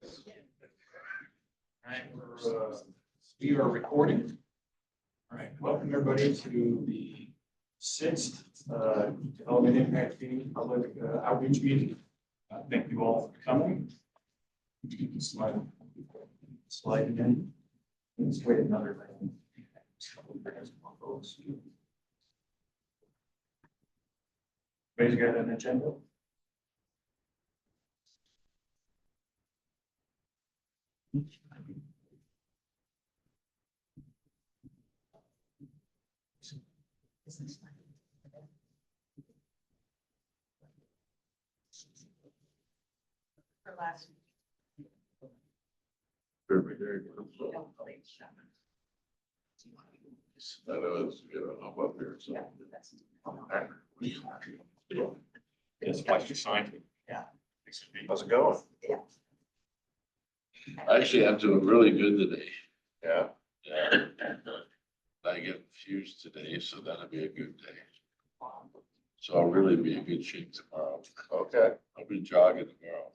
All right, we are recording. All right, welcome everybody to the sixth Development Impact Fee Public Outreach Meeting. Thank you all for coming. Slide again. Let's wait another thing. Everybody's got an agenda? For last. That was, I'm up here, so. Yes, like you signed. Yeah. How's it going? Yeah. Actually, I'm doing really good today. Yeah, Yeah. I get infused today, so that'll be a good day. So I'll really be in good shape tomorrow. okay, I'll be jogging tomorrow.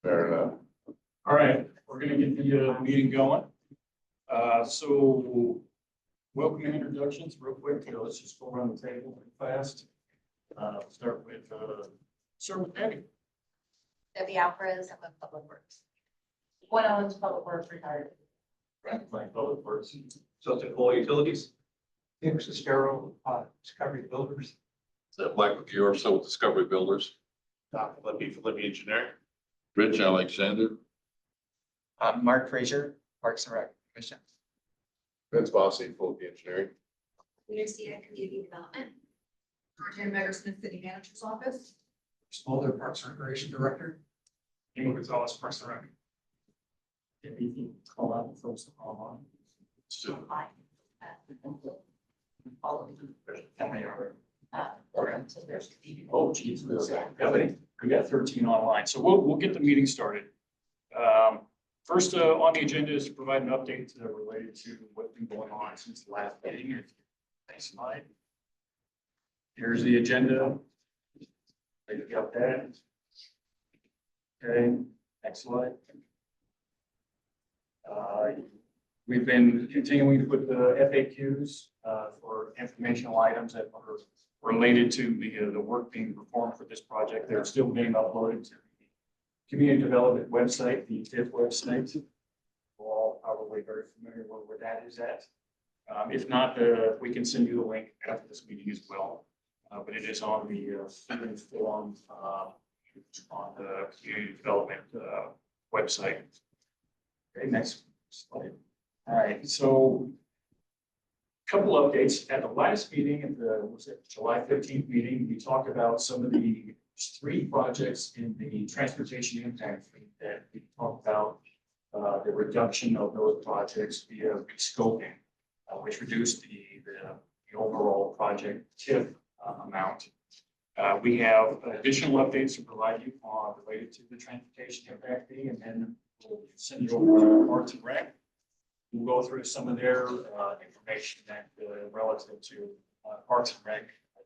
fair enough. All right, we're gonna get the meeting going. So welcome and introductions real quick. Let's just go around the table real fast. Start with Sir Debbie. Debbie Alvarez, I'm with Public Works. One owns Public Works retired. Like Public Works. Celtic Coal Utilities. Nexus Study, Discovery Builders. Is that Michael Giorso with Discovery Builders? Dr. Libby for Libby Engineering. Rich Alexander? Mark Frazier, Parks and Rec Commission. Vince Bossy, Full Engineering. Lucia Community Development. Martin Meggersmith, City Manager's Office. Smolder, Parks and Recreation Director. Amy Gonzalez, Parks and Rec. If you can call out the folks online. Still. Hi. All of you. And they are. So there's. Oh, geez. We got 13 online, so we'll get the meeting started. First on the agenda is to provide an update related to what's been going on since the last meeting. Next slide. Here's the agenda. You got that. Okay, next slide. We've been continuing to put the FAQs for informational items that are related to the work being performed for this project. They're still being uploaded to the community development website, the TIF website. We're all probably very familiar with where that is at. If not, we can send you the link after this meeting as well. But it is on the form on the community development website. Okay, next slide. All right, so a couple updates. At the last meeting, at the July 15th meeting, we talked about some of the 3 projects in the transportation impact fee that we talked about the reduction of those projects via rescoping, which reduced the overall project TIF amount. We have additional updates to provide you on related to the transportation impact fee, and then we'll send you over to Parks and Rec. We'll go through some of their information that relative to Parks and Rec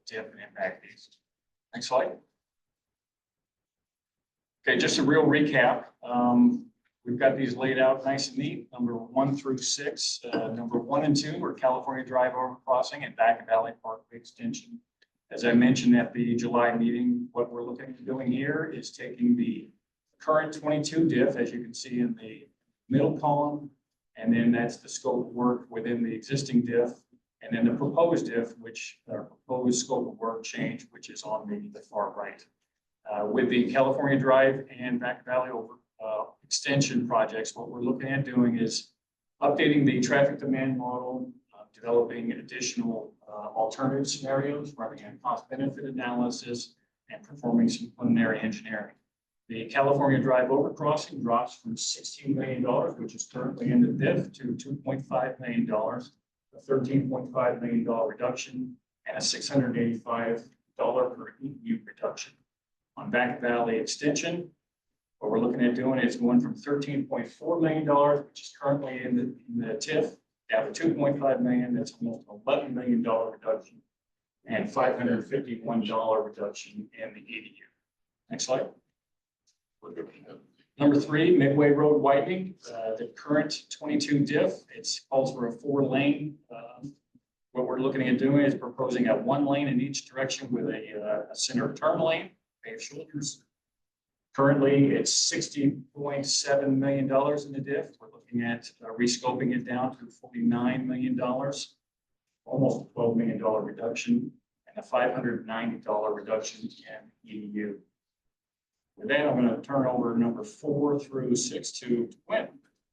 TIF and impact fees. Next slide. Okay, just a real recap. We've got these laid out nice and neat. Number 1 through 6. Number 1 and 2 are California Drive Overcrossing and Back Valley Parkway Extension. As I mentioned at the July meeting, what we're looking at doing here is taking the current 22 diff, as you can see in the middle column, and then that's the scope of work within the existing diff, and then the proposed diff, which our proposed scope of work change, which is on the far right. With the California Drive and Back Valley over extension projects, what we're looking at doing is updating the traffic demand model, developing additional alternative scenarios, running a cost benefit analysis, and performing some preliminary engineering. The California Drive overcrossing drops from $16 million, which is currently in the diff, to $2.5 million, a $13.5 million reduction, and a $685 per EU reduction. On Back Valley Extension, what we're looking at doing is going from $13.4 million, which is currently in the TIF, down to $2.5 million. That's almost $11 million reduction, and $551 reduction in the EDU. Next slide. We're gonna have- Number 3, Midway Road widening, the current 22 diff, it calls for a 4-lane. What we're looking at doing is proposing a 1 lane in each direction with a center turn lane, paved shoulders. Currently, it's $60.7 million in the diff. We're looking at rescoping it down to $49 million, almost a $12 million reduction, and a $590 reduction in EDU. With that, I'm going to turn over number 4 through 6 to Gwen.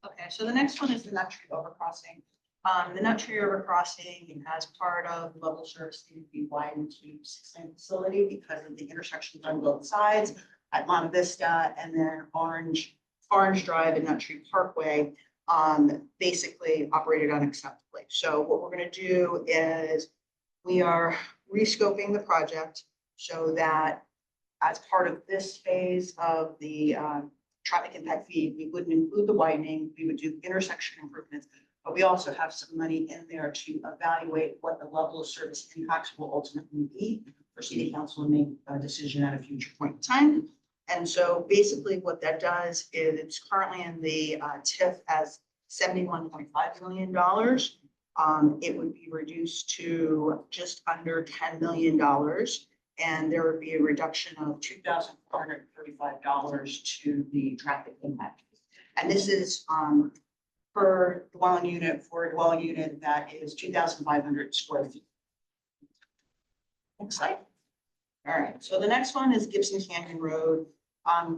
Okay, so the next one is the Nut Tree overcrossing. The Nut Tree overcrossing, as part of level service, needs to be widened to 6-lane facility because of the intersections on both sides at Monte Vista and then Orange Drive and Nut Tree Parkway, basically operated unacceptably. So what we're going to do is we are rescoping the project so that as part of this phase of the traffic impact fee, we wouldn't include the widening, we would do intersection improvements, but we also have some money in there to evaluate what the level of service impacts will ultimately be for city council to make a decision at a future point in time. And so basically what that does is it's currently in the TIF as $71.5 million. It would be reduced to just under $10 million. And there would be a reduction of $2,435 to the traffic impact. And this is per dwelling unit for a dwelling unit that is 2,500 square feet. Next slide. All right, so the next one is Gibson Canyon Road.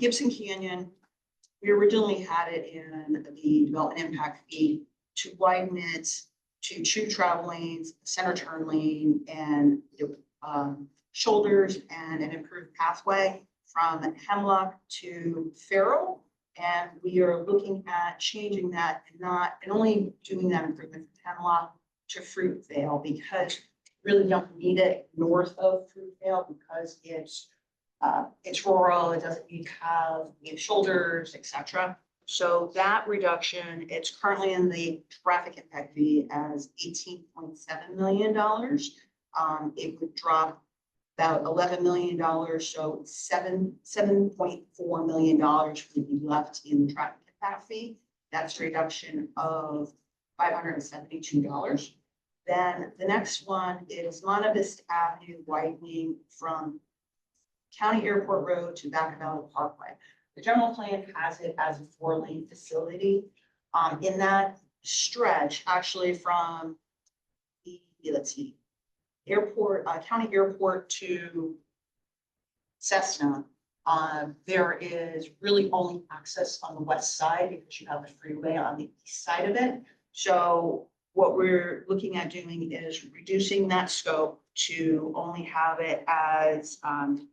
Gibson Canyon, we originally had it in the development impact fee to widen it to 2 travel lanes, center turn lane, and shoulders and an improved pathway from Hemlock to Farrell. And we are looking at changing that and only doing that improvement from Hemlock to Fruitvale because really don't need it north of Fruitvale because it's rural, it doesn't need to have shoulders, etc. So that reduction, it's currently in the traffic impact fee as $18.7 million. It would drop about $11 million, so $7.4 million would be left in the traffic impact fee. That's a reduction of $572. Then the next one is Monte Vista Avenue widening from County Airport Road to Back Valley Parkway. The general plan has it as a 4-lane facility. In that stretch, actually from let's see, airport, county airport to Cessna, there is really only access on the west side because you have the freeway on the east side of it. So what we're looking at doing is reducing that scope to only have it as, to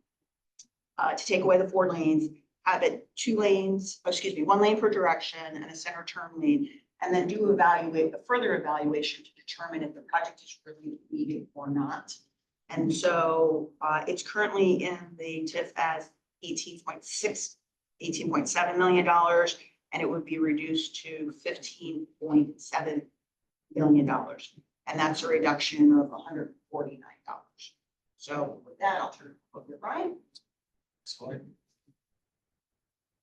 take away the 4 lanes, have it 2 lanes, excuse me, 1 lane per direction and a center turn lane, and then do a further evaluation to determine if the project is really needed or not. And so it's currently in the TIF as $18.7 million, and it would be reduced to $15.7 million. And that's a reduction of $149. So with that, I'll turn it over to Brian. Slide.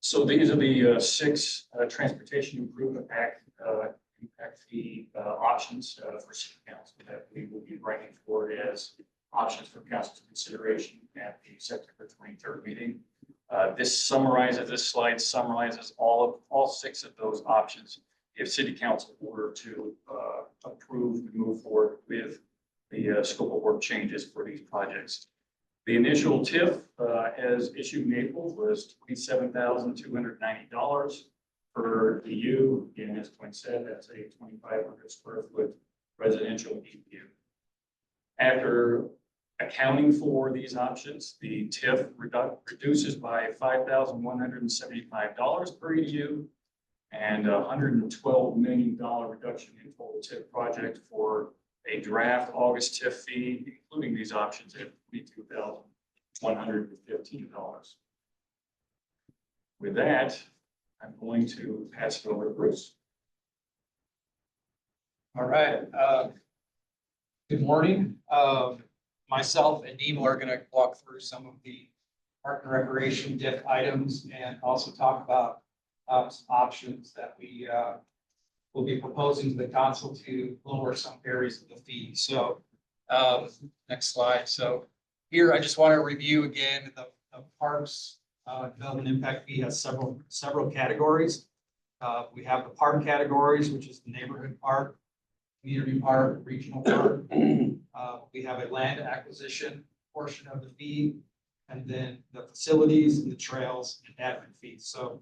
So these are the 6 transportation improvement impact fee options for city council that we will be bringing forward as options for council's consideration at the September 23rd meeting. This slide summarizes all 6 of those options if city council were to approve and move forward with the scope of work changes for these projects. The initial TIF as issued in April was $27,290 per EU. Again, as Quinn said, that's a 2,500 square foot residential EU. After accounting for these options, the TIF reduces by $5,175 per EU and $112 million reduction in total TIF project for a draft August TIF fee, including these options at $22,115. With that, I'm going to pass it over to Bruce. All right. Good morning. Myself and Nemo are going to walk through some of the park and recreation diff items and also talk about some options that we will be proposing to the council to lower some areas of the fee. So next slide. So here I just want to review again the parks development impact fee has several categories. We have the park categories, which is the neighborhood park, community park, regional park. We have a land acquisition portion of the fee, and then the facilities and the trails and admin fees. So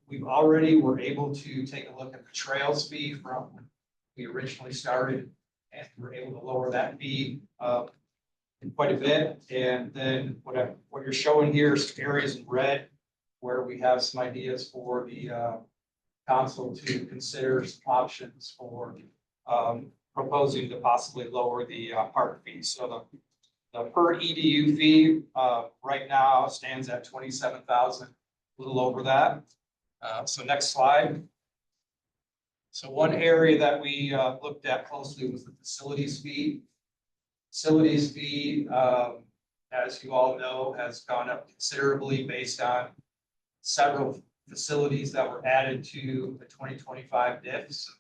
we've already were able to take a look at the trails fee from when we originally started, and we're able to lower that fee quite a bit. And then what you're showing here is areas in red where we have some ideas for the council to consider some options for proposing to possibly lower the park fees. So the per EDU fee right now stands at 27,000, a little over that. So next slide. So one area that we looked at closely was the facilities fee. Facilities fee, as you all know, has gone up considerably based on several facilities that were added to the 2025 diffs.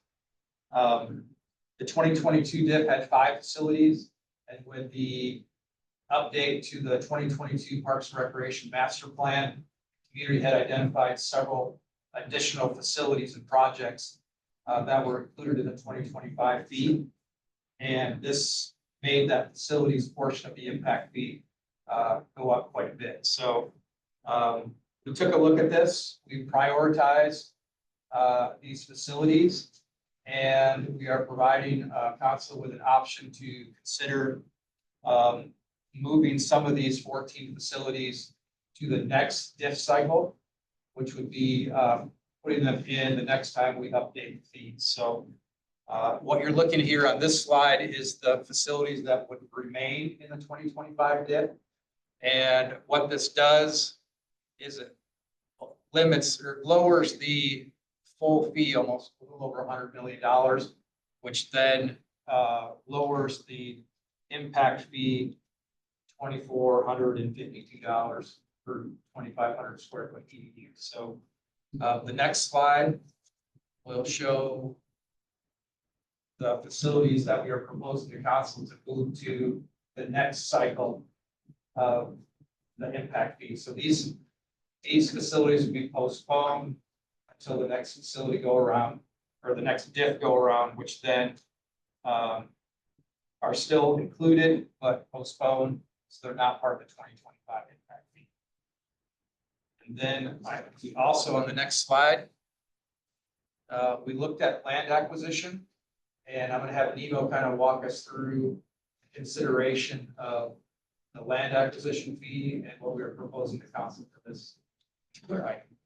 The 2022 diff had 5 facilities, and with the update to the 2022 Parks and Recreation Master Plan, the community had identified several additional facilities and projects that were included in the 2025 fee. And this made that facilities portion of the impact fee go up quite a bit. So we took a look at this, we prioritized these facilities, and we are providing council with an option to consider moving some of these 14 facilities to the next diff cycle, which would be putting them in the next time we update the fees. So what you're looking here on this slide is the facilities that would remain in the 2025 diff. And what this does is it limits or lowers the full fee almost a little over $100 million, which then lowers the impact fee $2,452 per 2,500 square foot EDU. So the next slide will show the facilities that we are proposing to council to move to the next cycle of the impact fee. So these facilities will be postponed until the next facility go around, or the next diff go around, which then are still included but postponed, so they're not part of the 2025 impact fee. And then we also on the next slide, we looked at land acquisition, and I'm going to have Nevo kind of walk us through consideration of the land acquisition fee and what we are proposing to council for this particular item.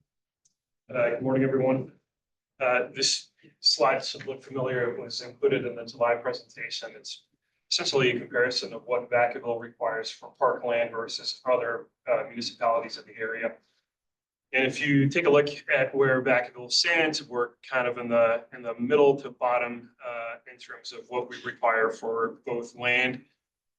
Good morning, everyone. This slide should look familiar. It was included in the July presentation. It's essentially a comparison of what Vacaville requires for parkland versus other municipalities in the area. And if you take a look at where Vacaville stands, we're kind of in the middle to bottom in terms of what we require for both land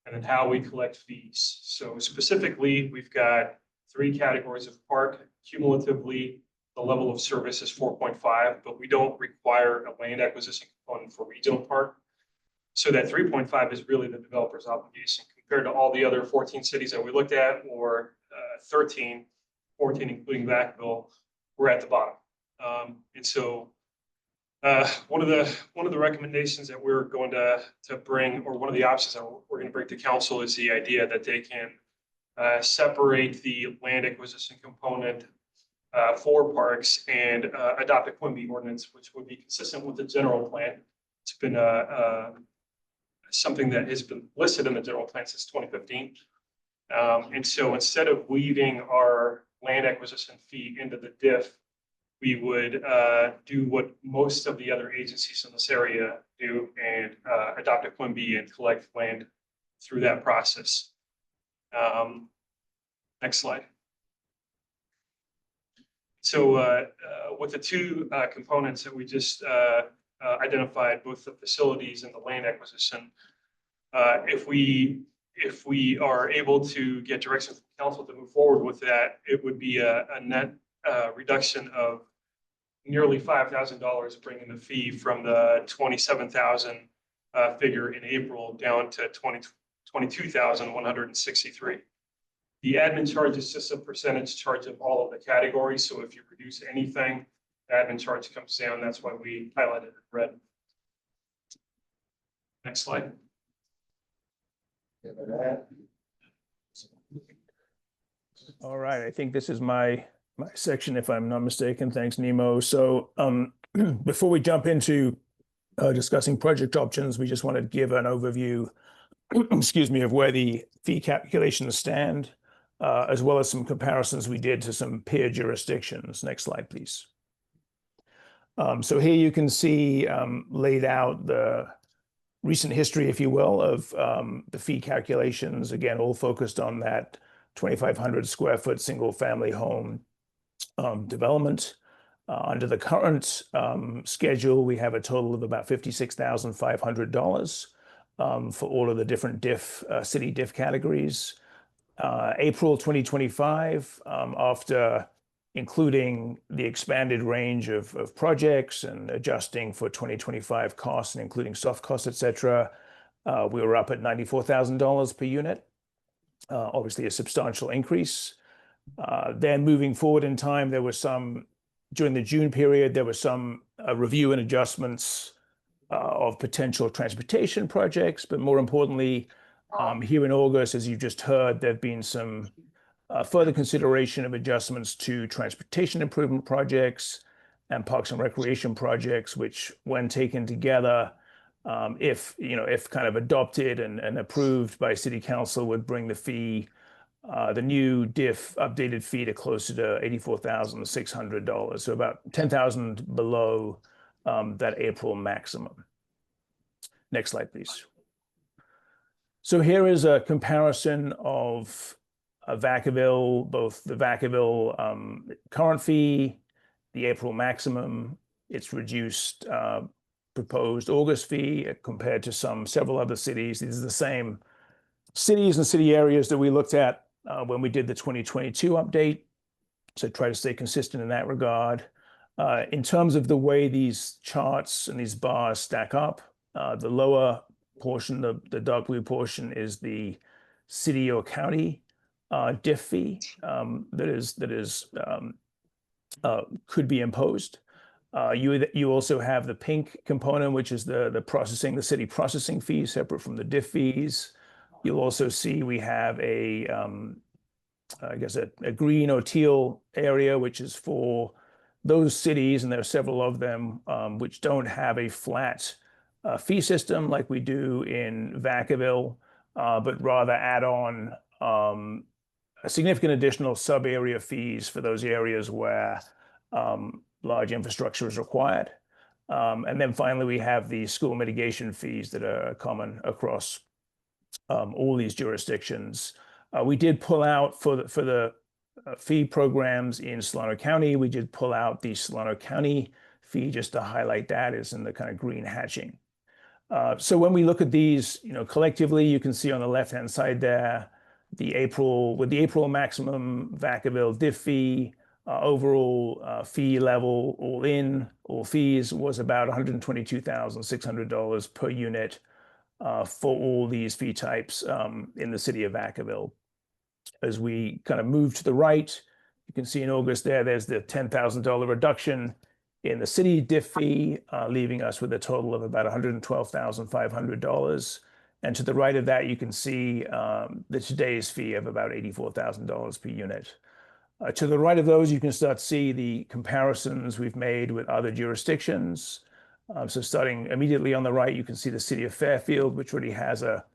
and then how we collect fees. So specifically, we've got 3 categories of park. Cumulatively, the level of service is 4.5, but we don't require a land acquisition component for regional park. So that 3.5 is really the developer's obligation compared to all the other 14 cities that we looked at, or 14 including Vacaville, we're at the bottom. And so one of the recommendations that we're going to bring, or one of the options that we're going to bring to council, is the idea that they can separate the land acquisition component for parks and adopt a Quimby ordinance, which would be consistent with the general plan. It's been something that has been listed in the general plan since 2015. And so instead of weaving our land acquisition fee into the diff, we would do what most of the other agencies in this area do and adopt a Quimby and collect land through that process. Next slide. So with the 2 components that we just if we if we are able to get direction from council to move forward with that, it would be a net reduction of nearly $5,000, bringing the fee from the 27,000 figure in April down to 22,163. The admin charge is just a percentage charge of all of the categories. So if you reduce anything, the admin charge comes down. That's why we highlighted it in red. Next slide. All right, I think this is my section, if I'm not mistaken. Thanks, Nemo. So before we jump into discussing project options, we just want to give an overview, excuse me, of where the fee calculations stand, as well as some comparisons we did to some peer jurisdictions. Next slide, please. So here you can see laid out the recent history, if you will, of the fee calculations, again, all focused on that 2,500 square foot single family home development. Under the current schedule, we have a total of about $56,500 for all of the different city diff categories. April 2025, after including the expanded range of projects and adjusting for 2025 costs and including soft costs, et cetera, we were up at $94,000 per unit. Obviously a substantial increase. Then moving forward in time, during the June period, there was some review and adjustments of potential transportation projects, but more importantly, here in August, as you just heard, there have been some further consideration of adjustments to transportation improvement projects and parks and recreation projects, which when taken together, if kind of adopted and approved by City Council, would bring the new diff updated fee to closer to $84,600, so about $10,000 below that April maximum. Next slide, please. So here is a comparison of Vacaville, both the Vacaville current fee, the April maximum, its reduced proposed August fee compared to several other cities. These are the same cities and city areas that we looked at when we did the 2022 update. So try to stay consistent in that regard. In terms of the way these charts and these bars stack up, the lower portion, the dark blue portion, is the city or county diff fee that could be imposed. You also have the pink component, which is the city processing fee, separate from the diff fees. You'll also see we have a green or teal area, which is for those cities, and there are several of them, which don't have a flat fee system like we do in Vacaville, but rather add on a significant additional sub-area fees for those areas where large infrastructure is required. And then finally, we have the school mitigation fees that are common across all these jurisdictions. We did pull out for the fee programs in Solano County. We did pull out the Solano County fee just to highlight that is in the kind of green hatching. So when we look at these, collectively, you can see on the left-hand side there, the April maximum Vacaville diff fee, overall fee level, all fees was about $122,600 per unit for all these fee types in the city of Vacaville. As we kind of move to the right, you can see in August there's the $10,000 reduction in the city diff fee, leaving us with a total of about $112,500. And to the right of that, you can see the today's fee of about $84,000 per unit. To the right of those, you can start to see the comparisons we've made with other jurisdictions. So starting immediately on the right, you can see the city of Fairfield, which really has a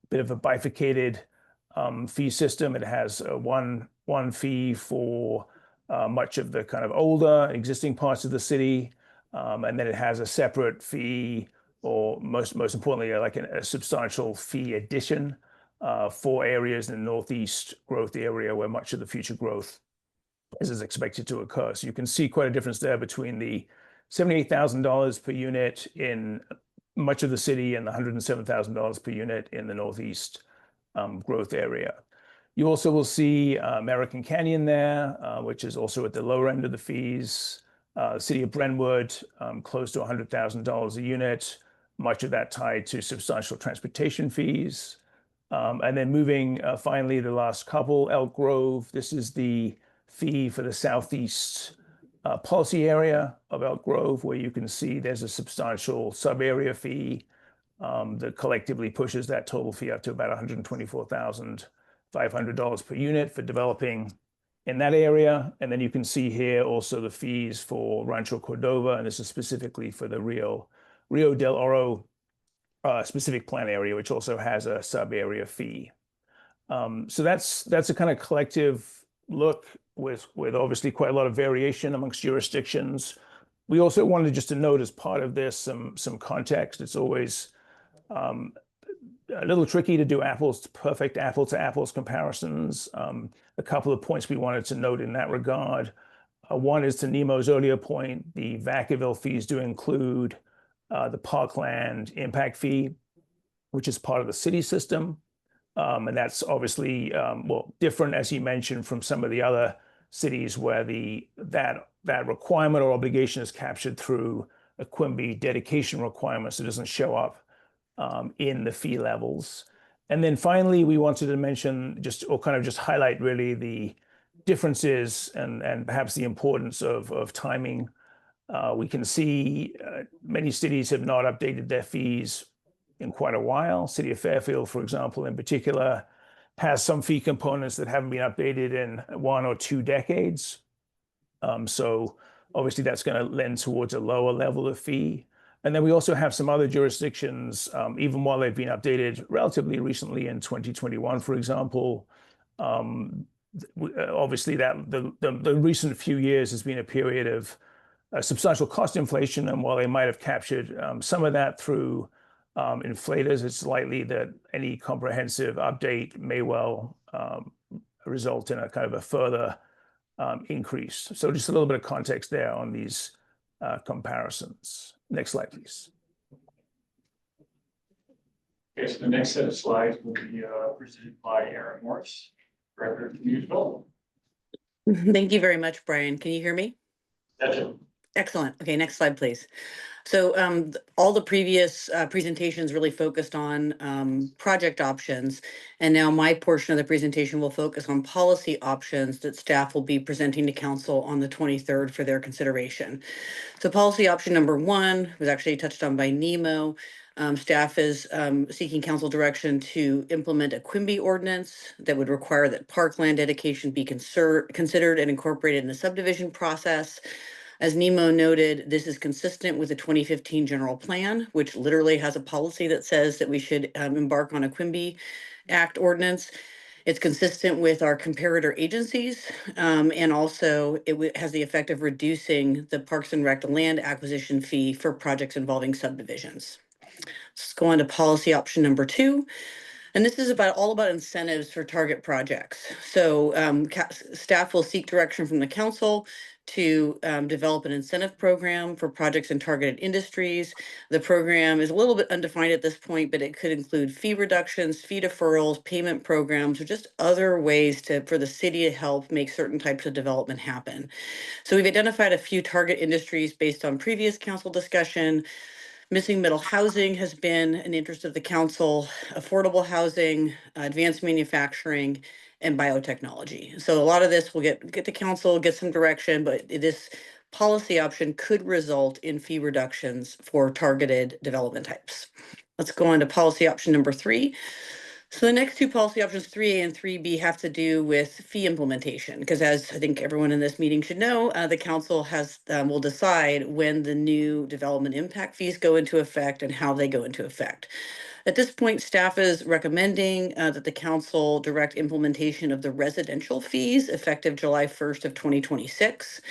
bit of a bifurcated fee system. It has one fee for much of the kind of older existing parts of the city, and then it has a separate fee, or most importantly, like a substantial fee addition for areas in the Northeast growth area where much of the future growth is expected to occur. So you can see quite a difference there between the $78,000 per unit in much of the city and the $107,000 per unit in the Northeast growth area. You also will see American Canyon there, which is also at the lower end of the fees. City of Brentwood, close to $100,000 a unit, much of that tied to substantial transportation fees. And then moving finally the last couple, Elk Grove, this is the fee for the southeast policy area of Elk Grove, where you can see there's a substantial sub-area fee that collectively pushes that total fee up to about $124,500 per unit for developing in that area. And then you can see here also the fees for Rancho Cordova, and this is specifically for the Rio del Oro specific plan area, which also has a sub-area fee. So that's a kind of collective look with obviously quite a lot of variation amongst jurisdictions. We also wanted just to note as part of this some context. It's always a little tricky to do perfect apple to apples comparisons. A couple of points we wanted to note in that regard. One is to Nemo's earlier point, the Vacaville fees do include the parkland impact fee, which is part of the city system. And that's obviously, different, as he mentioned, from some of the other cities where that requirement or obligation is captured through a Quimby dedication requirement, so it doesn't show up in the fee levels. And then finally, we wanted to mention just highlight really the differences and perhaps the importance of timing. We can see many cities have not updated their fees in quite a while. City of Fairfield, for example, in particular, has some fee components that haven't been updated in 1 or 2 decades. So obviously that's going to lend towards a lower level of fee. And then we also have some other jurisdictions, even while they've been updated relatively recently in 2021, for example. Obviously the recent few years has been a period of substantial cost inflation, and while they might have captured some of that through inflators, it's likely that any comprehensive update may well result in a kind of a further increase. So just a little bit of context there on these comparisons. Next slide, please. Okay, so the next set of slides will be presented by Aaron Morris, Director of Community Development. Thank you very much, Brian. Can you hear me? Gotcha. Excellent. Okay, next slide, please. So all the previous presentations really focused on project options, and now my portion of the presentation will focus on policy options that staff will be presenting to council on the 23rd for their consideration. So policy option number 1 was actually touched on by Nemo. Staff is seeking council direction to implement a Quimby ordinance that would require that parkland dedication be considered and incorporated in the subdivision process. As Nemo noted, this is consistent with the 2015 general plan, which literally has a policy that says that we should embark on a Quimby Act ordinance. It's consistent with our comparator agencies, and also it has the effect of reducing the Parks and Rec land acquisition fee for projects involving subdivisions. Let's go on to policy option number 2. And this is all about incentives for target projects. So staff will seek direction from the council to develop an incentive program for projects in targeted industries. The program is a little bit undefined at this point, but it could include fee reductions, fee deferrals, payment programs, or just other ways for the city to help make certain types of development happen. So we've identified a few target industries based on previous council discussion. Missing middle housing has been an interest of the council, affordable housing, advanced manufacturing, and biotechnology. So a lot of this will get to council, get some direction, but this policy option could result in fee reductions for targeted development types. Let's go on to policy option number 3. So the next 2 policy options, 3A and 3B, have to do with fee implementation, because as I think everyone in this meeting should know, the council will decide when the new development impact fees go into effect and how they go into effect. At this point, staff is recommending that the council direct implementation of the residential fees effective July 1st of 2026.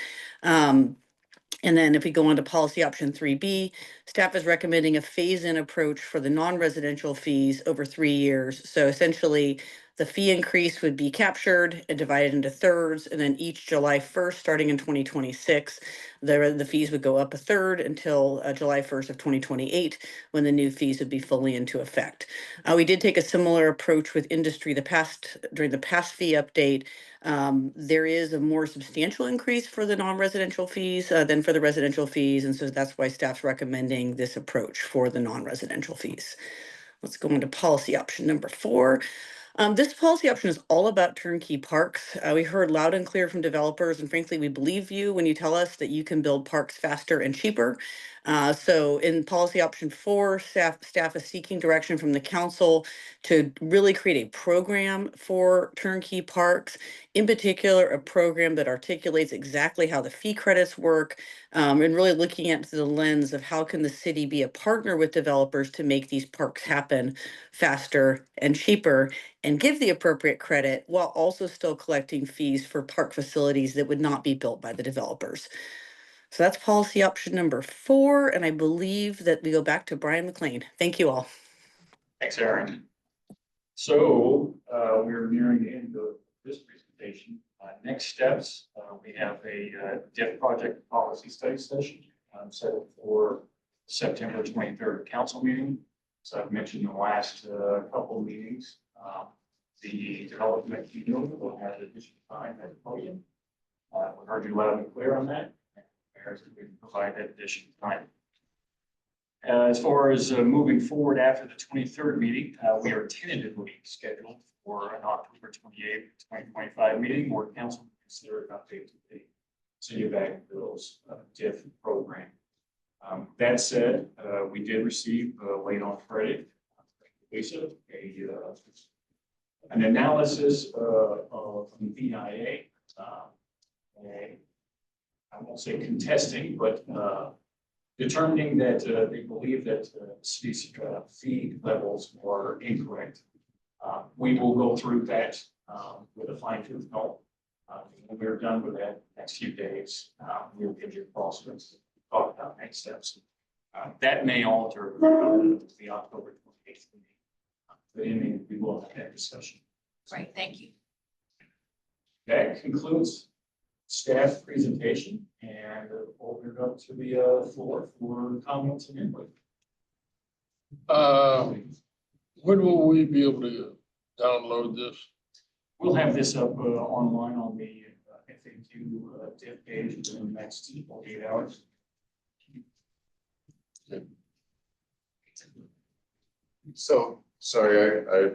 And then if we go on to policy option 3B, staff is recommending a phase-in approach for the non-residential fees over 3 years. So essentially, The fee increase would be captured and divided into thirds, and then each July 1st, starting in 2026, the fees would go up a third until July 1st of 2028, when the new fees would be fully into effect. We did take a similar approach with industry during the past fee update. There is a more substantial increase for the non-residential fees than for the residential fees, and so that's why staff's recommending this approach for the non-residential fees. Let's go into policy option number 4. This policy option is all about turnkey parks. We heard loud and clear from developers, and frankly, we believe you when you tell us that you can build parks faster and cheaper. So in policy option 4, staff is seeking direction from the council to really create a program for turnkey parks, in particular, a program that articulates exactly how the fee credits work, and really looking at the lens of how can the city be a partner with developers to make these parks happen faster and cheaper, and give the appropriate credit while also still collecting fees for park facilities that would not be built by the developers. So that's policy option number 4, and I believe that we go back to Brian McLean. Thank you all. Thanks, Aaron. So we're nearing the end of this presentation. Next steps, we have a DIF project policy study session set for September 23rd council meeting. So I've mentioned the last couple of meetings. The development team will have additional time at the podium. We heard you loud and clear on that. We can provide that additional time. As far as moving forward after the 23rd meeting, we are tentatively scheduled for an October 28th, 2025 meeting where council will consider an update to the City of Agville's DIF program. That said, we did receive late on Friday, Lisa, an analysis from the VIA. I won't say contesting, but determining that they believe that city's fee levels are incorrect. We will go through that with a fine tooth comb. When we're done with that next few days, we'll give you a call to talk about next steps. That may alter the October 28th meeting. But anyway, we will have that discussion. Great, thank you. That concludes staff presentation and open it up to the floor for comments and input. When will we be able to download this? We'll have this up online on the FAQ DIF page within the next 48 hours. So, sorry, I,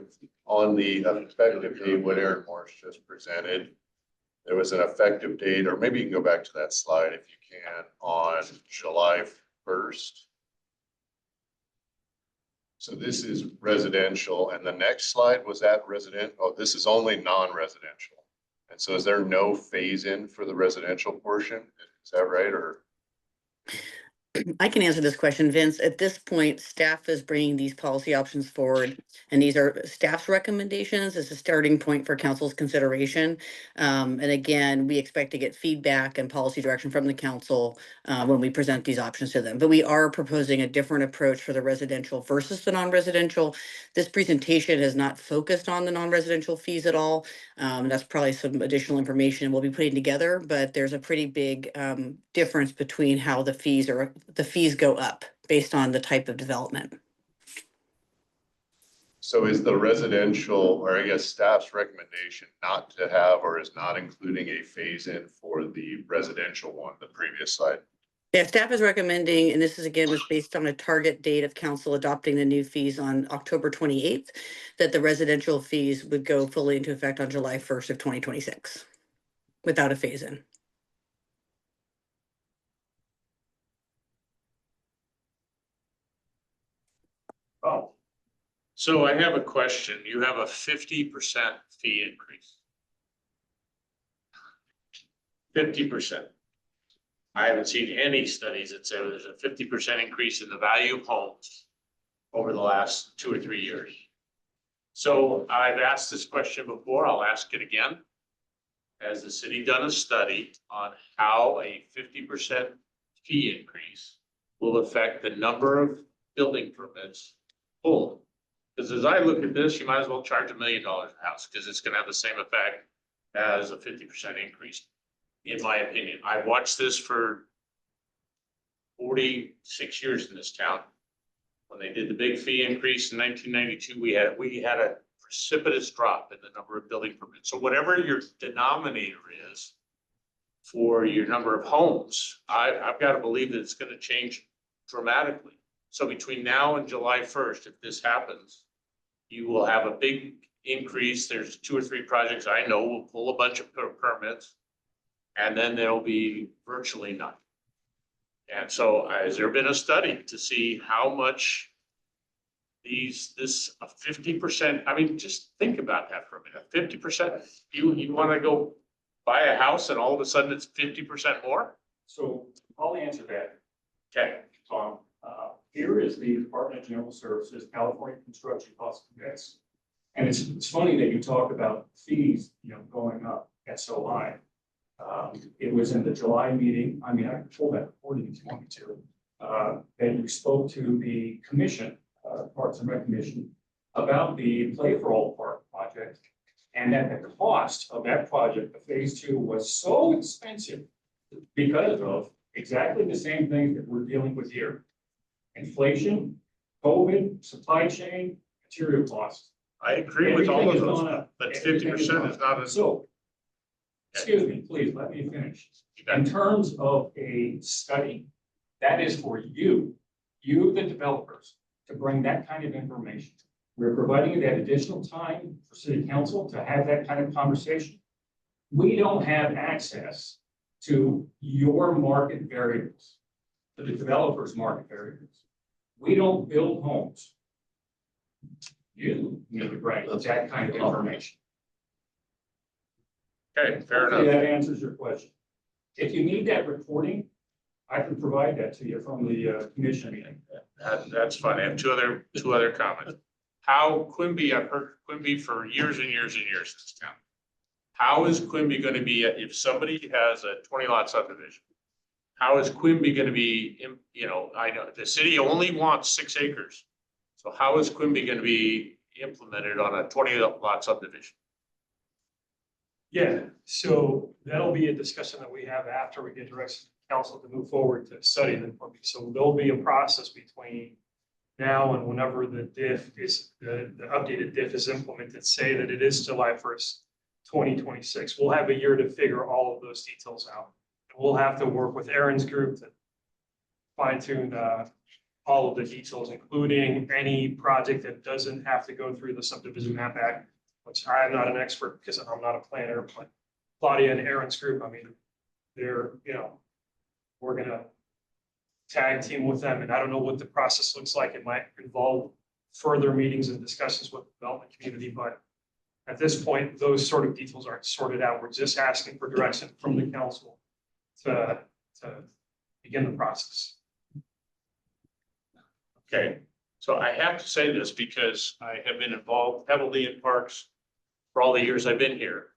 on the effective date, what Aaron Morris just presented, there was an effective date, or maybe you can go back to that slide if you can, on July 1st. So this is residential, and the next slide was that resident. Oh, this is only non-residential. And so is there no phase in for the residential portion? Is that right, or? I can answer this question, Vince. At this point, staff is bringing these policy options forward, and these are staff's recommendations as a starting point for council's consideration. And again, we expect to get feedback and policy direction from the council when we present these options to them. But we are proposing a different approach for the residential versus the non-residential. This presentation has not focused on the non-residential fees at all. That's probably some additional information we'll be putting together, but there's a pretty big difference between how the fees go up based on the type of development. So is the residential, or I guess staff's recommendation not to have, or is not including a phase in for the residential one, the previous slide? Yeah, staff is recommending, and this is again was based on a target date of council adopting the new fees on October 28th, that the residential fees would go fully into effect on July 1st of 2026 without a phase in. Oh, so I have a question. You have a 50% fee increase. 50%. I haven't seen any studies that say there's a 50% increase in the value of homes over the last 2 or 3 years. So I've asked this question before, I'll ask it again. Has the city done a study on how a 50% fee increase will affect the number of building permits pulled Because as I look at this, you might as well charge $1 million a house, because it's gonna have the same effect as a 50% increase, in my opinion. I watched this for 46 years in this town. When they did the big fee increase in 1992, we had a precipitous drop in the number of building permits. So whatever your denominator is for your number of homes, I've got to believe that it's going to change dramatically. So between now and July 1st, if this happens, you will have a big increase. There's 2 or 3 projects I know will pull a bunch of permits, and then there'll be virtually none. And so has there been a study to see how much this 50%, I mean, just think about that for a minute, 50%, you want to go buy a house and all of a sudden it's 50% more? So I'll answer that, Okay, Tom. Here is the Department of General Services, California Construction Cost Index. And it's funny that you talk about fees, going up, SOI. It was in the July meeting, I mean, I can pull that report if you want me to, that you spoke to the commission, Parks and Rec Commission, about the Play for All Park project. And that the cost of that project, the phase 2, was so expensive because of exactly the same things that we're dealing with here. Inflation, COVID, supply chain, material costs. I agree with all of Everything has those, gone up. but Everything has 50% gone is up. not a. So, excuse me, please, let me finish. In terms of a study, that is for you, the developers, to bring that kind of information. We're providing you that additional time for city council to have that kind of conversation. We don't have access to your market variables, to the developers' market variables. We don't build homes. You need to bring that kind of information. Okay, fair Hopefully enough. that answers your question. If you need that reporting, I can provide that to you from the commission meeting. That's fine. I have two other comments. How Quimby, I've heard Quimby for years and years and years in this town. How is Quimby going to be, if somebody has a 20-lot subdivision? How is Quimby going to be, I know the city only wants 6 acres. So how is Quimby going to be implemented on a 20-lot subdivision? Yeah, so that'll be a discussion that we have after we get direction from council to move forward to study the Quimby. So there'll be a process between now and whenever the diff is, the updated diff is implemented, say that it is July 1st, 2026. We'll have a year to figure all of those details out. We'll have to work with Aaron's group to fine tune all of the details, including any project that doesn't have to go through the subdivision map act, which I'm not an expert because I'm not a planner, but Claudia and Aaron's group, I mean, they're, we're gonna tag team with them, and I don't know what the process looks like. It might involve further meetings and discussions with the development community, but at this point, those sort of details aren't sorted out. We're just asking for direction from the council to begin the process. Okay, so I have to say this because I have been involved heavily in parks for all the years I've been here.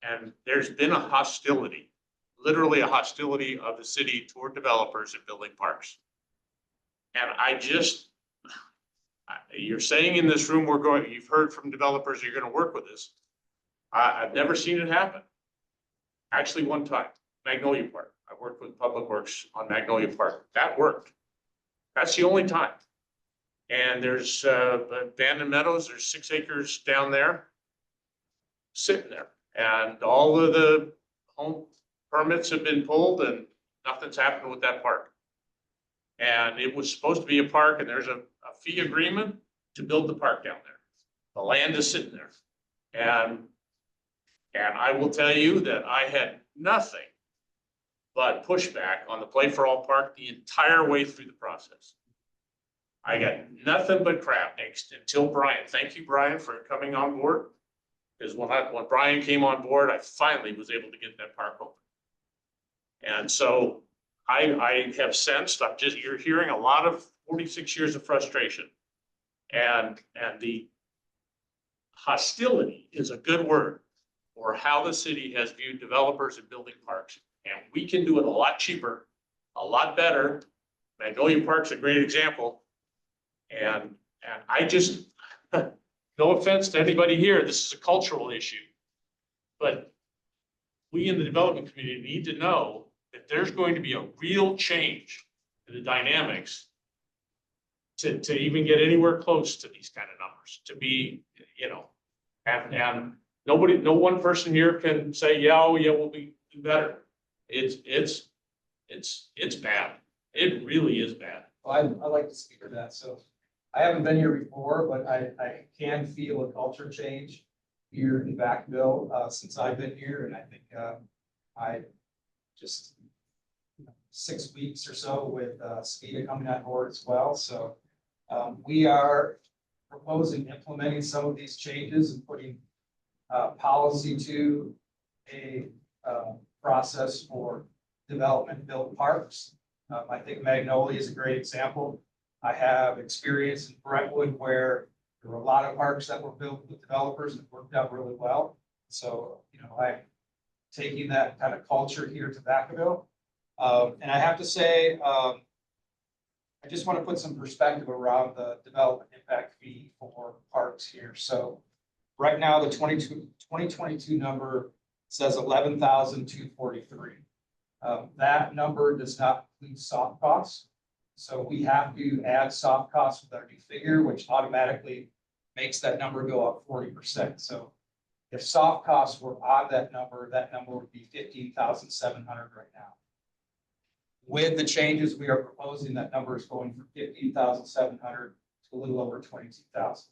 And there's been a hostility, literally a hostility of the city toward developers and building parks. And you're saying in this room, you've heard from developers, you're going to work with us. I've never seen it happen. Actually, one time, Magnolia Park. I worked with Public Works on Magnolia Park. That worked. That's the only time. And there's abandoned meadows. There's 6 acres down there sitting there. And all of the home permits have been pulled and nothing's happened with that park. And it was supposed to be a park, and there's a fee agreement to build the park down there. The land is sitting there. And I will tell you that I had nothing but pushback on the Play for All Park the entire way through the process. I got nothing but crap next until Brian. Thank you, Brian, for coming on board. Because when Brian came on board, I finally was able to get that park open. And so I have sensed, you're hearing a lot of 46 years of frustration. And the hostility is a good word for how the city has viewed developers and building parks. And we can do it a lot cheaper, a lot better. Magnolia Park's a great example. And no offense to anybody here, this is a cultural issue. But we in the development community need to know that there's going to be a real change in the dynamics to even get anywhere close to these kind of numbers, to be, you know, and nobody, no one person here can say, yeah, oh, yeah, we'll be better. It's bad. It really is bad. Well, I'd like to speak to that. So I haven't been here before, but I can feel a culture change here in Vacaville, since I've been here. And I think, I just 6 weeks or so with, Speeda coming on board as well. So, we are proposing implementing some of these changes and putting, policy to a, process for development built parks. I think Magnolia is a great example. I have experience in Brentwood where there were a lot of parks that were built with developers that worked out really well. So, you know, I'm taking that kind of culture here to Vacaville. And I have to say, I just want to put some perspective around the development impact fee for parks here. So right now, the 2022 number says 11,243. That number does not include soft costs. So we have to add soft costs with our new figure, which automatically makes that number go up 40%. So if soft costs were on that number would be 15,700 right now. With the changes we are proposing, that number is going from 15,700 to a little over 22,000.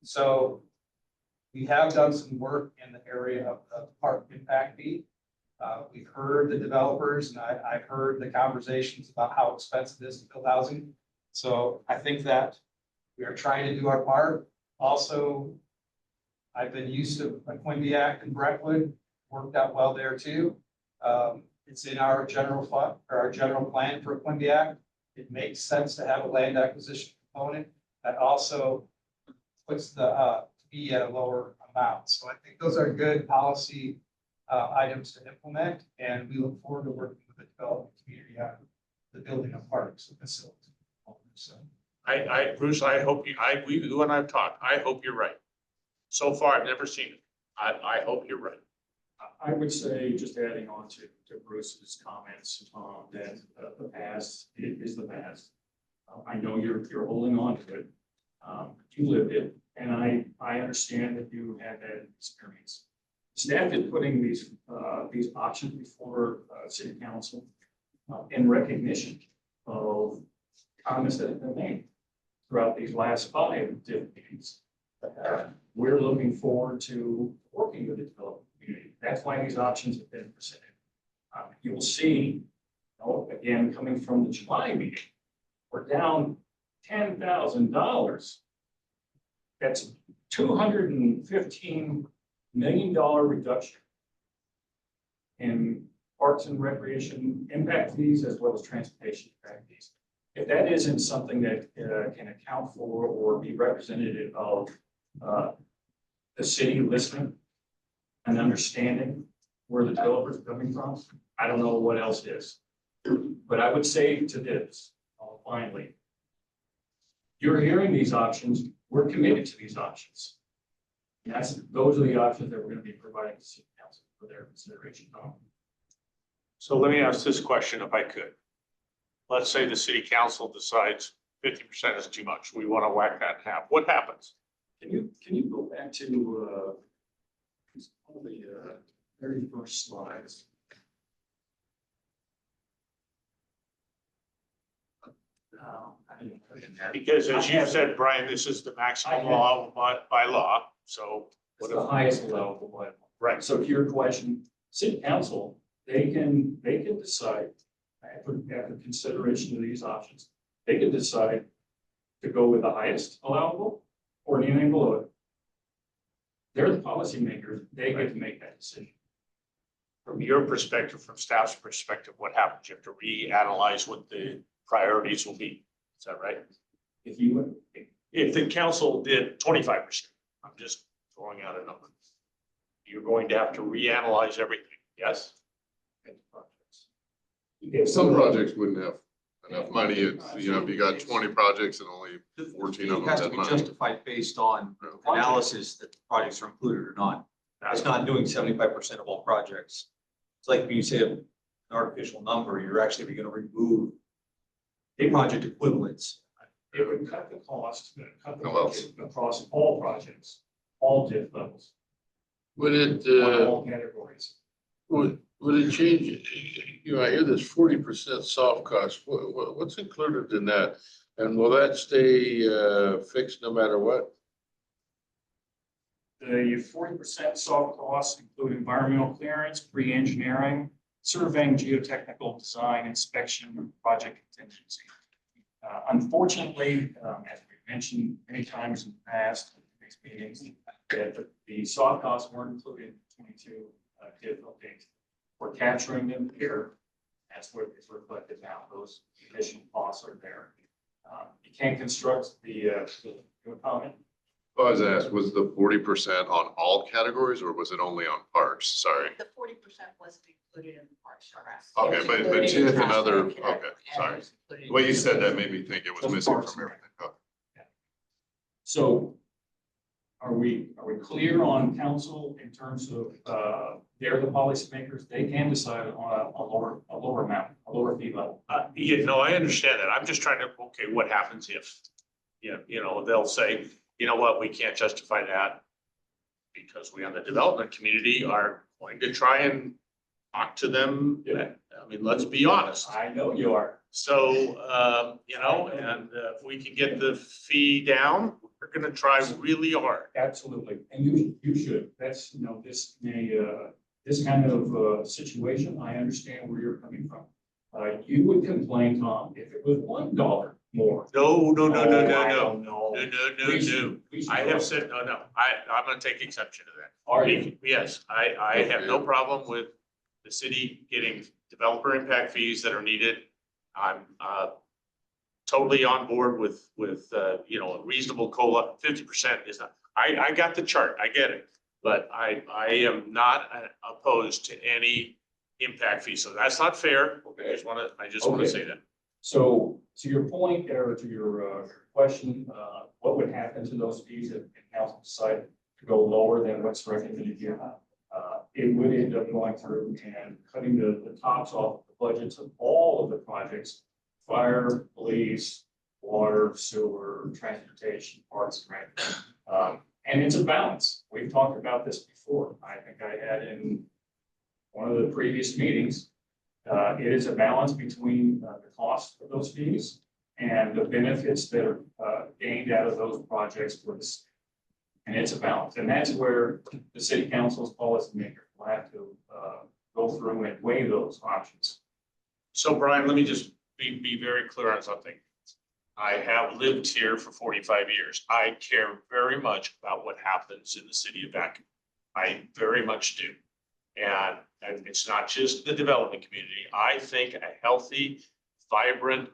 So we have done some work in the area of the park impact fee. We've heard the developers, and I've heard the conversations about how expensive it is to build housing. So I think that we are trying to do our part. Also, I've been used to a Quimby Act in Brentwood, worked out well there too. It's in our general fund or our general plan for Quimby Act. It makes sense to have a land acquisition component that also puts the fee at a lower amount. So I think those are good policy items to implement, and we look forward to working with the development community on the building of parks and facilities. So Bruce, I hope you and I've talked, I hope you're right. So far, I've never seen it. I hope you're right. I would say, just adding on to Bruce's comments, that the past is the past. I know you're holding on to it. You lived it, and I understand that you had that experience. Staff is putting these options before city council in recognition of comments that have been made throughout these last 5 different meetings. We're looking forward to working with the development community. That's why these options have been presented. You will see, again, coming from the July meeting, we're down $10,000. That's $215 million reduction in parks and recreation impact fees as well as transportation impact fees. If that isn't something that can account for or be representative of the city listening and understanding where the developers are coming from, I don't know what else is. But I would say to this, finally, you're hearing these options, we're committed to these options. Those are the options that we're going to be providing to city council for their consideration. So let me ask this question if I could. Let's say the city council decides 50% is too much. We want to whack that in half. What happens? Can you go back to all the very first slides? I didn't put it in there. Because as you said, Brian, this is the maximum law by law. So It's the highest allowable by law. Right, so to your question, city council, they can decide, after consideration of these options, they can decide to go with the highest allowable or anything below it. They're the policymakers, they get to make that decision. from your perspective, from staff's perspective, what happens? You have to reanalyze what the priorities will be. Is that right? If the council did 25%, I'm just throwing out a number. You're going to have to reanalyze everything, yes? Some projects wouldn't have enough money, it's, you know, if you got 20 projects and only 14 of It them has to had be money. justified based on analysis that the projects are included or not. That's not doing 75% of all projects. It's like when you say an artificial number, you're actually gonna remove project equivalents. It would cut the cost, cut the Oh, well. budget across all projects, all diff levels, Would it, on all categories. would it change, you know, I hear this 40% soft cost, what's included in that? And will that stay, fixed no matter what? The 40% soft costs include environmental clearance, pre-engineering, surveying, geotechnical design, inspection, project contingency. Unfortunately, as we've mentioned many times in the past, in these meetings, that the soft costs weren't included in 22 diff updates. We're capturing them here. That's what is reflected now. Those additional costs are there. You can't construct the comment. I was asked, was the 40% on all categories or was it only on parks? Sorry. The 40% wasn't included in the parks arrest. Okay, but TIF and other, okay, sorry. The way you said that made me think it was Just missing parks from and everything. Okay. So are we clear on council in terms of, they're the policymakers, they can decide on a lower amount, a lower fee level? Yeah, no, I understand that. I'm just trying to, okay, what happens if, you know, they'll say, you know what, we can't justify that because we on the development community are going to try and talk to them. I mean, let's be honest. I know you are. So, you know, and if we can get the fee down, we're gonna try really hard. Absolutely, and you should, that's, you know, this may, this kind of, situation, I understand where you're coming from. You would complain, Tom, if it was $1 more. No, no, no, no, Oh, no, I no, don't know. no, no, no, We no. should- we should I go. have said, no, I'm gonna take exception to that. Are you? Yes, I have no problem with the city getting developer impact fees that are needed. I'm, totally on board with, you know, a reasonable COLA. 50% is not, I got the chart, I get it. But I am not opposed to any impact fee, so that's not fair. I just wanna Okay. say that. So to your point, or to your question, what would happen to those fees if council decided to go lower than what's recommended here? It would end up going through and cutting the tops off the budgets of all of the projects: fire, police, water, sewer, transportation, parks, and rec. And it's a balance. We've talked about this before. I think I had in one of the previous meetings. It is a balance between the cost of those fees and the benefits that are gained out of those projects for the city. And it's a balance, and that's where the city council's policymakers will have to go through and weigh those options. So Brian, let me just be very clear on something. I have lived here for 45 years. I care very much about what happens in the city of Vancouver. I very much do. And it's not just the development community. I think a healthy, vibrant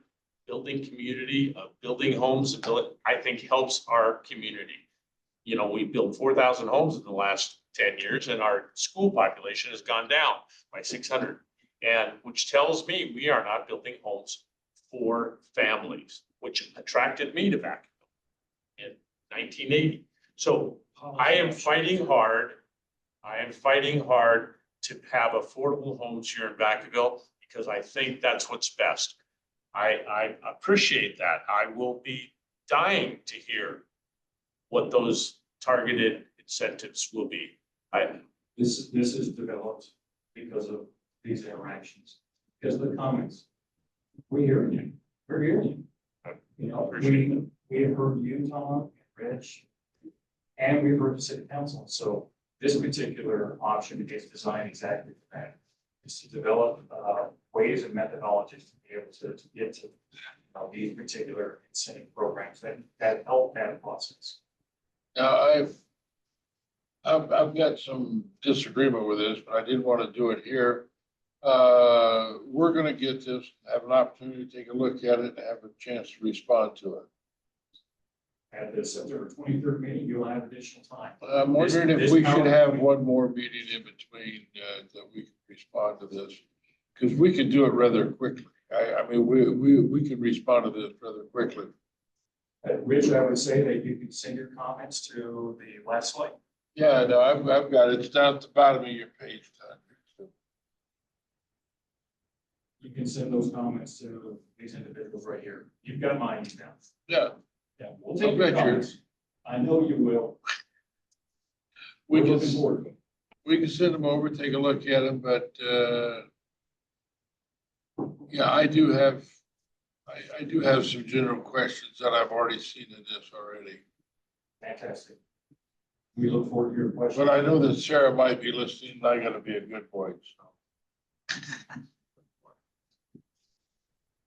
building community of building homes, I think helps our community. You know, we built 4,000 homes in the last 10 years and our school population has gone down by 600. And which tells me we are not building homes for families, which attracted me to Vancouver in 1980. So I am fighting hard. I am fighting hard to have affordable homes here in Vacaville because I think that's what's best. I appreciate that. I will be dying to hear what those targeted incentives will be. This is developed because of these interactions, because of the comments. We're hearing you. We're hearing you. You know, we have heard you, Tom, Rich, and we've heard the city council. So this particular option is designed exactly for that. Is to develop ways and methodologies to be able to get to these particular incentive programs that help that process. Now, I've got some disagreement with this, but I didn't want to do it here. We're gonna get this, have an opportunity to take a look at it and have a chance to respond to it. At the September 23rd meeting, you'll have additional time. I'm wondering if This we should have PowerPoint- one more meeting in between, that we can respond to this, because we could do it rather quickly. I mean, we can respond to this rather quickly. Rich, I would say that you could send your comments to the last slide. Yeah, no, I've got it. It's down at the bottom of your page. Todd. You can send those comments to these individuals right here. You've got my email. Yeah, Yeah, we'll take I your bet you. comments. I know you will. We We're can, looking forward to it. we can send them over, take a look at them, but, yeah, I do have some general questions that I've already seen in this already. Fantastic. We look forward to your questions. But I know that Sarah might be listening, and I gotta be a good boy, so.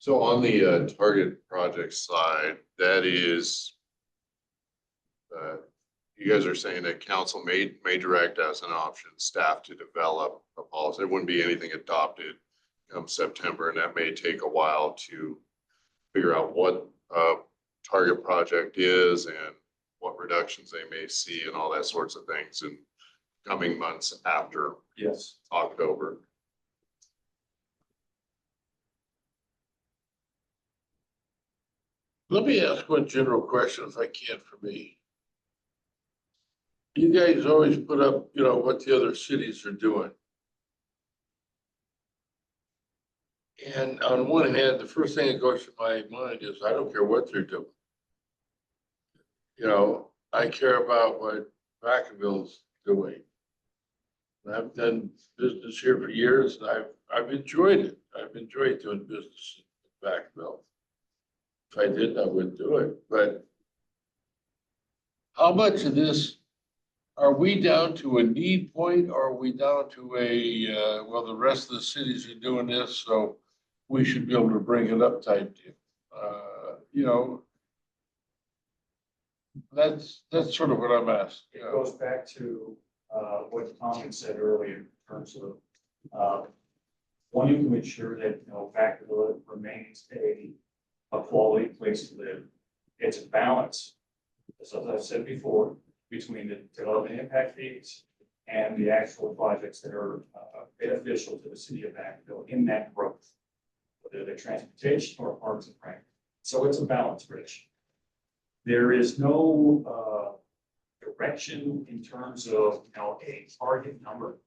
So on the target project side, that is, you guys are saying that council may direct as an option, staff to develop a policy. There wouldn't be anything adopted come September, and that may take a while to figure out what a target project is and what reductions they may see and all that sorts of things in coming months after Yes. October. Let me ask one general question if I can for me. You guys always put up, you know, what the other cities are doing. And on one hand, the first thing that goes through my mind is, I don't care what they're doing. You know, I care about what Vacaville's doing. And I've done business here for years and I've enjoyed it. I've enjoyed doing business in Vacaville. If I didn't, I wouldn't do it, but how much of this, are we down to a need point or are we down to a, well, the rest of the cities are doing this, so we should be able to bring it up type deal? You know, that's sort of what I'm asking. It goes back to what Tom had said earlier in terms of wanting to ensure that, you know, Vacaville remains a quality place to live. It's a balance, as I've said before, between the development impact fees and the actual projects that are beneficial to the city of Vacaville in that growth, whether they're transportation or parks and rec. So it's a balance, Rich. There is no direction in terms of, you know, a target number.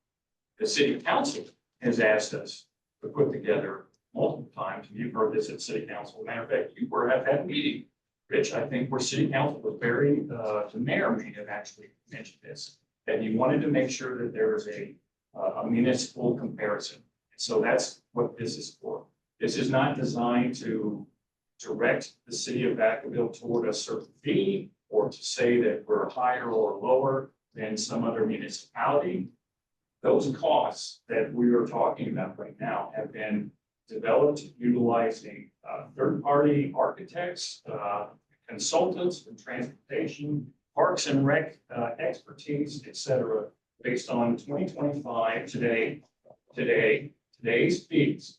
The city council has asked us to put together multiple times, and you've heard this at city council. Matter of fact, you were at that meeting, Rich, I think where city council was very, the mayor may have actually mentioned this, that he wanted to make sure that there is a municipal comparison. So that's what this is for. This is not designed to direct the city of Vacaville toward a certain fee or to say that we're higher or lower than some other municipality. Those costs that we are talking about right now have been developed utilizing third-party architects, consultants in transportation, parks and rec expertise, et cetera, based on 2025 today's fees.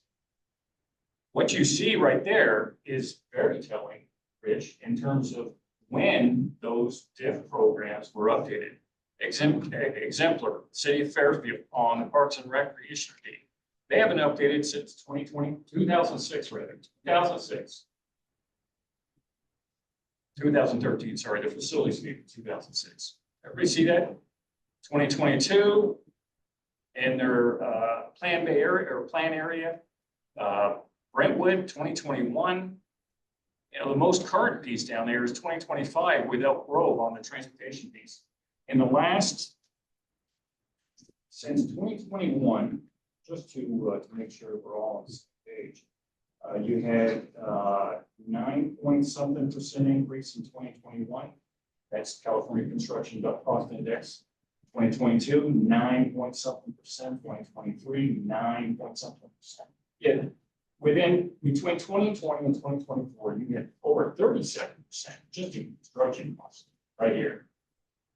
What you see right there is very telling, Rich, in terms of when those diff programs were updated. Exemplar, City of Fairfield on the Parks and Recreation fee. They haven't updated since 2006, rather, 2006. 2013, sorry, the facilities fee in 2006. Everybody see that? 2022, in their plan Bay area or plan area, Brentwood, 2021. You know, the most current piece down there is 2025 with Elk Grove on the transportation piece. In the last, since 2021, just to make sure we're all on the same page, you had 9-point-something% increase in 2021. That's California Construction Cost Index. 2022, 9-point-something%. 2023, 9-point-something%. Yeah, between 2020 and 2024, you get over 37% just in construction costs right here.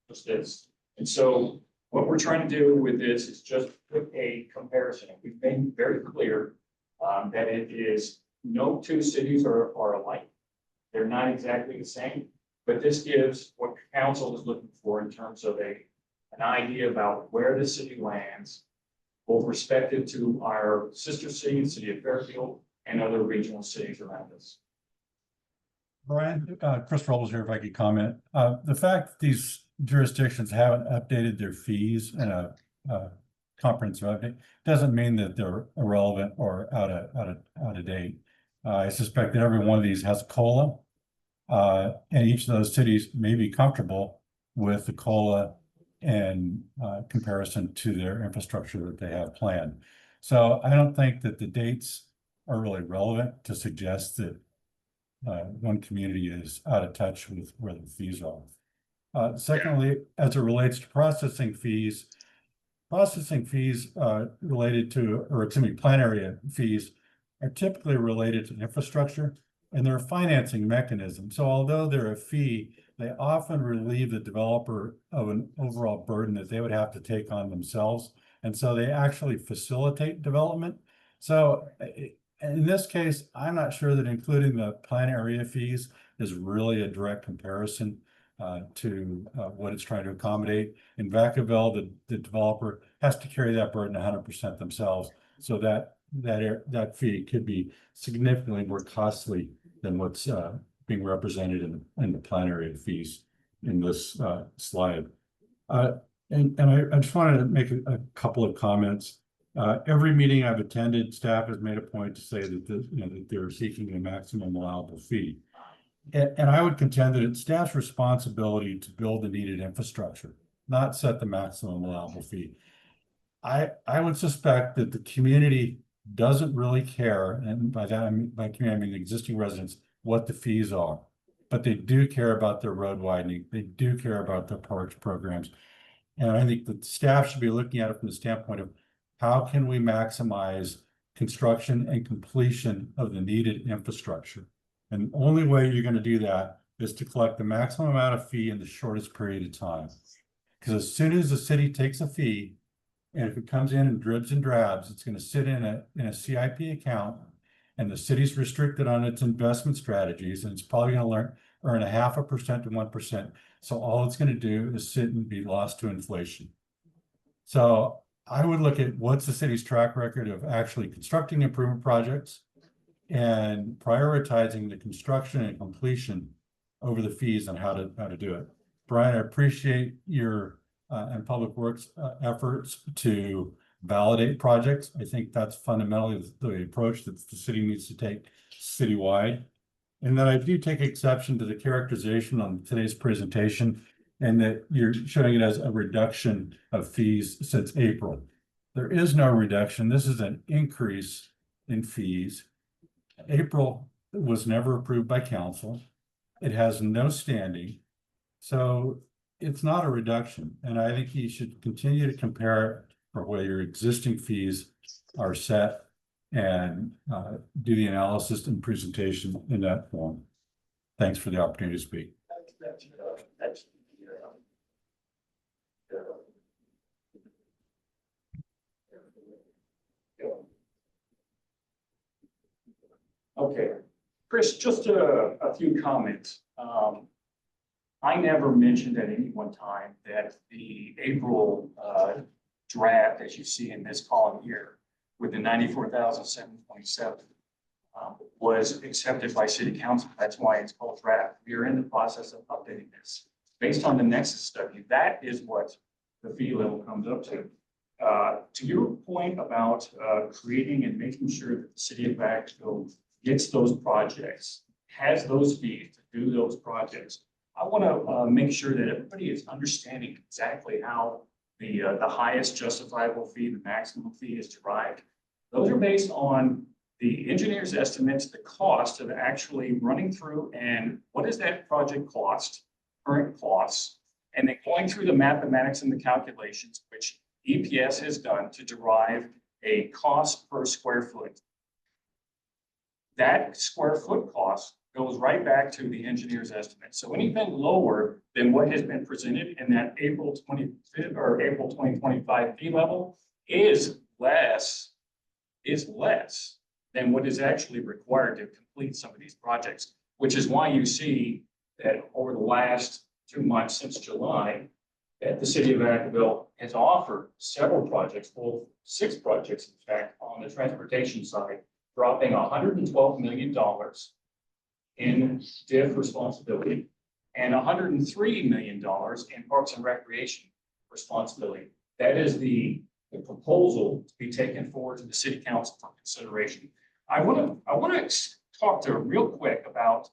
Just this. And so what we're trying to do with this is just put a comparison. We've made very clear that it is no two cities are alike. They're not exactly the same, but this gives what council is looking for in terms of an idea about where the city lands, both respective to our sister city, the city of Fairfield, and other regional cities around us. Brian, Chris Robles here, if I could comment. The fact that these jurisdictions haven't updated their fees in a comprehensive update doesn't mean that they're irrelevant or out of date. I suspect that every one of these has a COLA. And each of those cities may be comfortable with the COLA in comparison to their infrastructure that they have planned. So I don't think that the dates are really relevant to suggest that one community is out of touch with where the fees are. Secondly, as it relates to processing fees related to, or excuse me, plan area fees are typically related to infrastructure and they're a financing mechanism. So although they're a fee, they often relieve the developer of an overall burden that they would have to take on themselves. And so they actually facilitate development. So in this case, I'm not sure that including the plan area fees is really a direct comparison to what it's trying to accommodate. In Vacaville, the developer has to carry that burden 100% themselves. So that fee could be significantly more costly than what's being represented in the plan area fees in this slide. And I just wanted to make a couple of comments. Every meeting I've attended, staff has made a point to say that that they're seeking a maximum allowable fee. And I would contend that it's staff's responsibility to build the needed infrastructure, not set the maximum allowable fee. I would suspect that the community doesn't really care, and by community, I mean the existing residents, what the fees are. But they do care about their road widening. They do care about their parks programs. And I think that staff should be looking at it from the standpoint of how can we maximize construction and completion of the needed infrastructure? And the only way you're going to do that is to collect the maximum amount of fee in the shortest period of time. Because as soon as the city takes a fee, and if it comes in dribs and drabs, it's going to sit in a CIP account, and the city's restricted on its investment strategies, and it's probably going to earn 0.5% to 1%. So all it's going to do is sit and be lost to inflation. So I would look at what's the city's track record of actually constructing improvement projects and prioritizing the construction and completion over the fees and how to do it. Brian, I appreciate your and Public Works efforts to validate projects. I think that's fundamentally the approach that the city needs to take citywide. And then I do take exception to the characterization on today's presentation and that you're showing it as a reduction of fees since April. There is no reduction. This is an increase in fees. April was never approved by council. It has no standing. So it's not a reduction. And I think you should continue to compare it for where your existing fees are set and do the analysis and presentation in that form. Thanks for the opportunity to speak. Okay, Chris, just a few comments. I never mentioned at any one time that the April draft, as you see in this column here, with the 94,727 was accepted by City Council. That's why it's called draft. We are in the process of updating this. Based on the Nexus study, that is what the fee level comes up to. To your point about creating and making sure that the city of Vacaville gets those projects, has those fees to do those projects, I want to make sure that everybody is understanding exactly how the highest justifiable fee, the maximum fee is derived. Those are based on the engineer's estimates, the cost of actually running through and what does that project cost, current costs, and then going through the mathematics and the calculations, which EPS has done to derive a cost per square foot. That square foot cost goes right back to the engineer's estimate. So anything lower than what has been presented in that April 25th or April 2025 fee level is less than what is actually required to complete some of these projects, which is why you see that over the last 2 months since July, that the city of Vacaville has offered several projects, 6 projects, in fact, on the transportation side dropping $112 million in DIF responsibility and $103 million in Parks and Recreation responsibility. That is the proposal to be taken forward to the city council for consideration. I want to talk to real quick about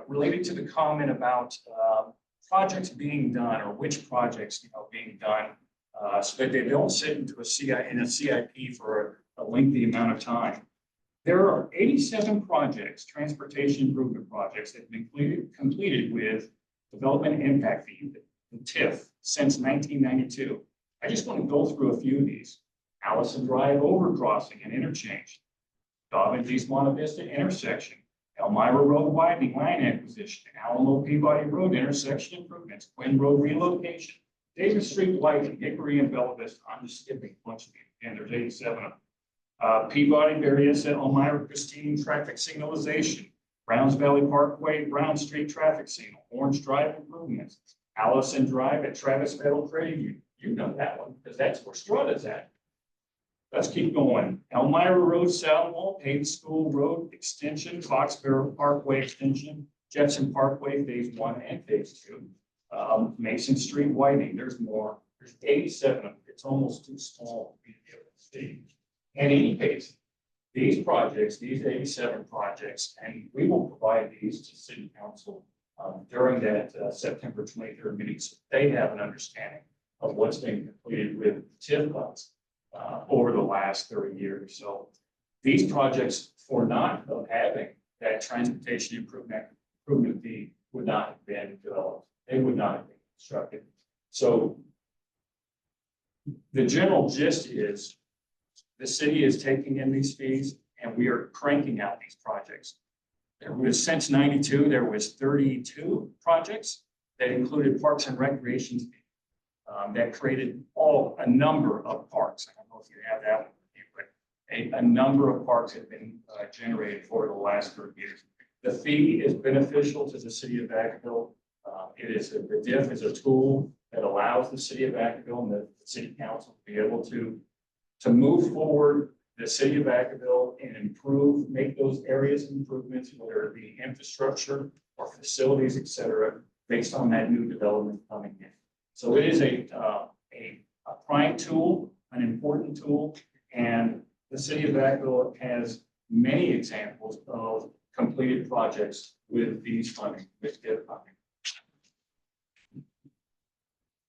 related to the comment about projects being done or which projects being done so that they don't sit into a CIP for a lengthy amount of time. There are 87 projects, transportation improvement projects, that have been completed with development impact fee, the TIF, since 1992. I just want to go through a few of these. Allison Drive overcrossing and interchange, Dobbins East Monte Vista intersection, Elmira Road widening line acquisition, Alamo Peabody Road intersection improvements, Quinn Road relocation, Davis Street widening, Hickory and Bella Vista. I'm just skipping a bunch of these. Again, there's 87 of them. Peabody, Berryessa, Elmira, Christine traffic signalization, Browns Valley Parkway, Brown Street traffic signal, Orange Drive improvements, Allison Drive at Travis Meadow Credit Union. You know that one because that's where Strata's at. Let's keep going. Elmira Road, Southwall, Payne School Road extension, Foxborough Parkway extension, Jefferson Parkway Phase 1 and Phase 2, Mason Street widening. There's more. There's 87 of them. It's almost too small to be able to see. In any case, these projects, these 87 projects, and we will provide these to City Council during that September 23rd meeting, so they have an understanding of what's being completed with TIF funds over the last 30 years. So these projects, for not having that transportation improvement fee, would not have been developed. They would not have been constructed. So the general gist is the city is taking in these fees and we are cranking out these projects. There was, since 92, there was 32 projects that included parks and recreation that created a number of parks. I don't know if you have that one with you, but a number of parks have been generated over the last 30 years. The fee is beneficial to the city of Vacaville. The DIF is a tool that allows the city of Vacaville and the city council to be able to move forward the city of Vacaville and make those areas improvements, whether it be infrastructure or facilities, et cetera, based on that new development coming in. So it is a prime tool, an important tool, and the city of Vacaville has many examples of completed projects with these funding, with TIF funding.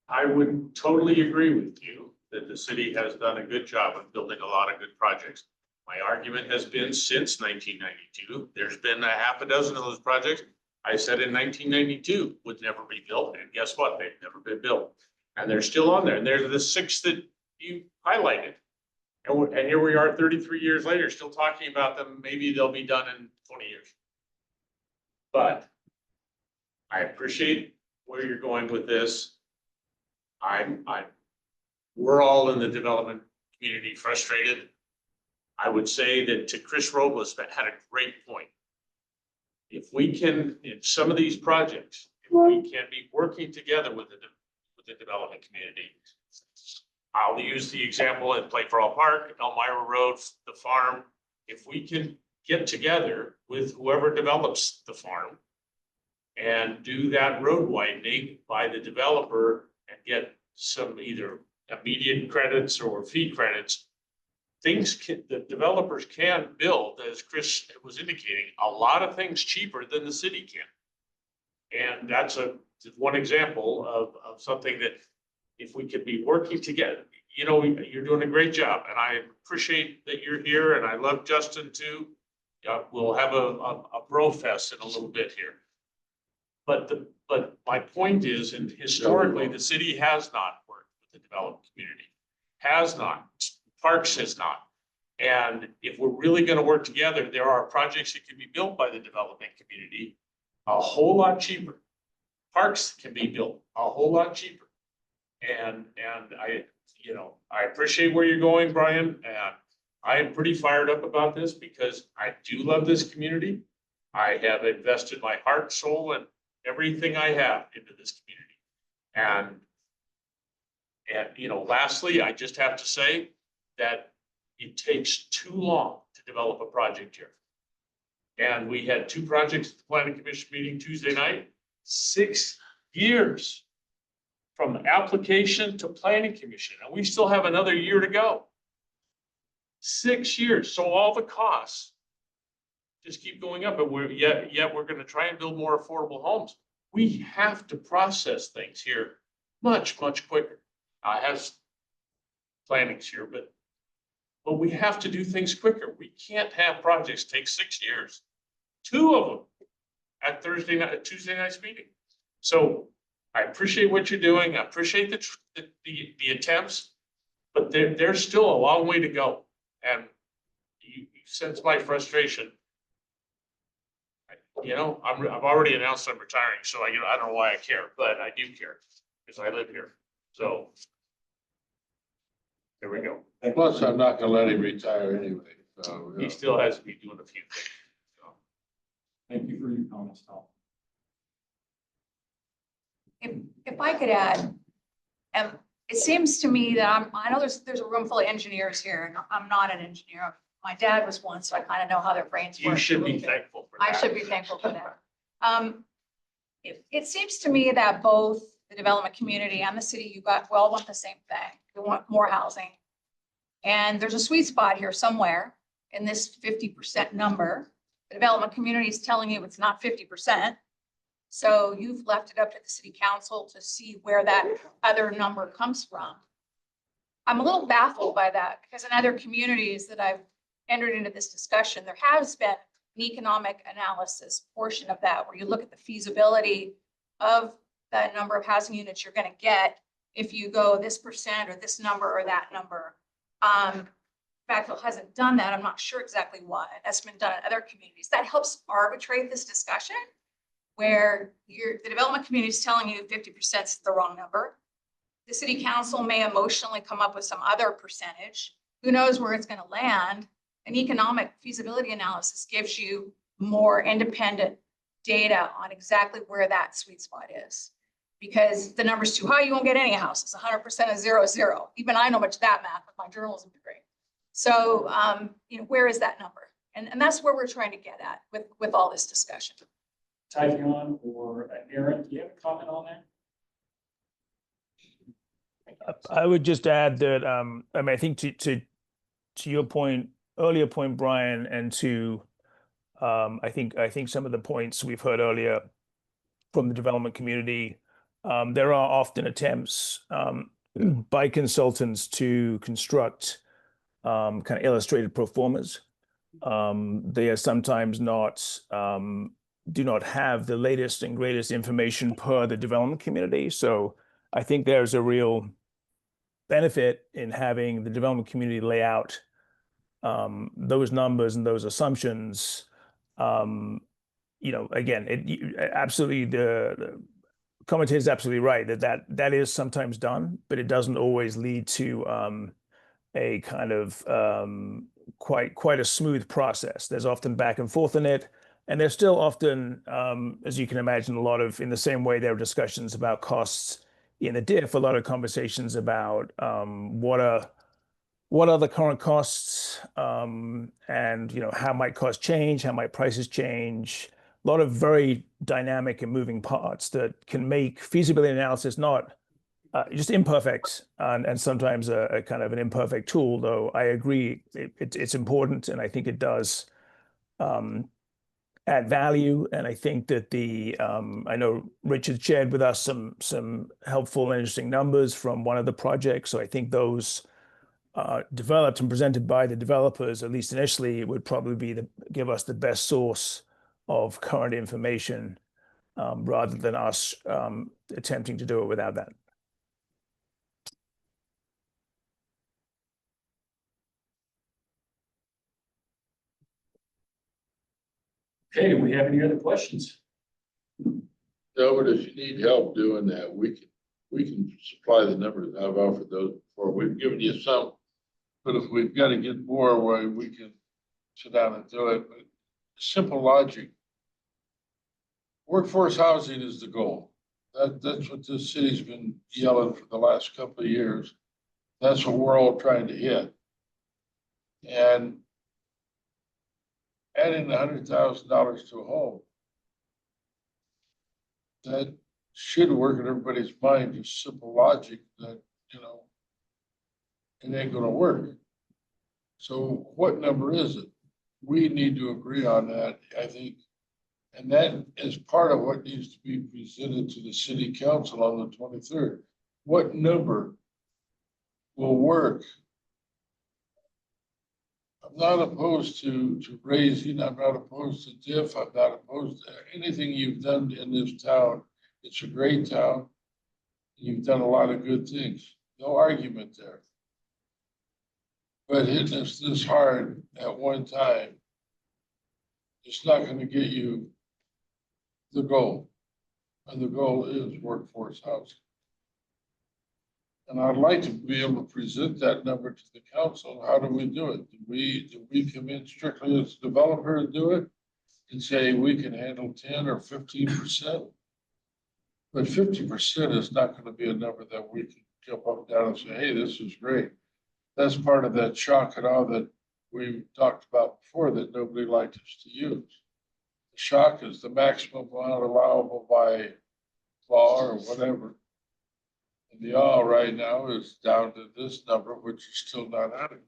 I would totally agree with you that the city has done a good job of building a lot of good projects. My argument has been since 1992, there's been a half a dozen of those projects. I said in 1992 would never be built, and guess what? They've never been built. And they're still on there, and there's the 6 that you highlighted. And here we are 33 years later, still talking about them. Maybe they'll be done in 20 years. But I appreciate where you're going with this. We're all in the development community frustrated. I would say that to Chris Robles had a great point. If we can, in some of these projects, if we can be working together with the development community. I'll use the example at Playfall Park, Elmira Road, the farm. If we can get together with whoever develops the farm and do that road widening by the developer and get some either immediate credits or fee credits, the developers can build, as Chris was indicating, a lot of things cheaper than the city can. And that's one example of something that if we could be working together, you're doing a great job, and I appreciate that you're here, and I love Justin too. We'll have a bro fest in a little bit here. But my point is, and historically, the city has not worked with the development community, has not. Parks has not. And if we're really going to work together, there are projects that can be built by the development community a whole lot cheaper. Parks can be built a whole lot cheaper. And I appreciate where you're going, Brian. And I am pretty fired up about this because I do love this community. I have invested my heart, soul, and everything I have into this community. And lastly, I just have to say that it takes too long to develop a project here. And we had 2 projects at the planning commission meeting Tuesday night, 6 years from application to planning commission, and we still have another year to go. 6 years, so all the costs just keep going up, and yet we're gonna try and build more affordable homes. We have to process things here much quicker. I have plannings here, but we have to do things quicker. We can't have projects take 6 years. 2 of them at Tuesday night's meeting. So I appreciate what you're doing. I appreciate the attempts, but there's still a long way to go. And you sense my frustration. I've already announced I'm retiring, so I don't know why I care, but I do care because I live here. So there we go. Plus, I'm not gonna let him retire anyway, so. He still has to be doing a few things. So. Thank you for your comments, Tom. If I could add, it seems to me that I know there's a room full of engineers here, and I'm not an engineer. My dad was one, so I kind of know how their brains work. You should a be little bit. thankful for that. I should be thankful for that. It seems to me that both the development community and the city, we all want the same thing. We want more housing. And there's a sweet spot here somewhere in this 50% number. The development community is telling you it's not 50%. So you've left it up to the city council to see where that other number comes from. I'm a little baffled by that because in other communities that I've entered into this discussion, there has been an economic analysis portion of that where you look at the feasibility of the number of housing units you're going to get if you go this percent or this number or that number. Fackville hasn't done that. I'm not sure exactly why. That's been done in other communities. That helps arbitrate this discussion where the development community is telling you 50% is the wrong number. The city council may emotionally come up with some other percentage. Who knows where it's going to land? An economic feasibility analysis gives you more independent data on exactly where that sweet spot is. Because the number's too high, you won't get any houses. 100% is 0-0. Even I know much of that math with my journalism degree. So, where is that number? And that's where we're trying to get at with all this discussion. Typhoon or Aaron, do you have a comment on that? I would just add that, I think to your point, earlier point, Brian, and to, I think some of the points we've heard earlier from the development community, there are often attempts by consultants to construct kind of illustrated pro formas. They are sometimes do not have the latest and greatest information per the development community. So I think there's a real benefit in having the development community lay out those numbers and those assumptions. Again, absolutely, the commentator is absolutely right that is sometimes done, but it doesn't always lead to a kind of quite a smooth process. There's often back and forth in it. And there's still often, as you can imagine, in the same way there are discussions about costs in the diff, a lot of conversations about what are the current costs, and how might costs change, how might prices change. A lot of very dynamic and moving parts that can make feasibility analysis not just imperfect and sometimes a kind of an imperfect tool. Though I agree it's important, and I think it does add value. And I think that I know Richard shared with us some helpful and interesting numbers from one of the projects. So I think those developed and presented by the developers, at least initially, would probably give us the best source of current information rather than us attempting to do it without that. Okay, do we have any other questions? No, but if you need help doing that, we can supply the numbers. I've offered those before. We've given you some. But if we've got to get more, where we can sit down and do it. But simple logic. Workforce housing is the goal. That's what this city's been yelling for the last couple of years. That's what we're all trying to hit. And adding $100,000 to a home. That should work in everybody's mind, just simple logic that, you know, it ain't gonna work. So what number is it? We need to agree on that, I think. And that is part of what needs to be presented to the city council on the 23rd. What number will work? I'm not opposed to raising, I'm not opposed to diff, I'm not opposed to anything you've done in this town. It's a great town. You've done a lot of good things, no argument there. But hitting us this hard at one time, it's not gonna get you the goal. And the goal is workforce housing. And I'd like to be able to present that number to the council. How do we do it? Do we come in strictly as a developer and do it? And say we can handle 10 or 15%? But 50% is not gonna be a number that we can jump up and down and say, hey, this is great. That's part of that shock and awe that we talked about before that nobody liked us to use. The shock is the maximum amount allowable by law or whatever. And the awe right now is down to this number, which is still not adequate.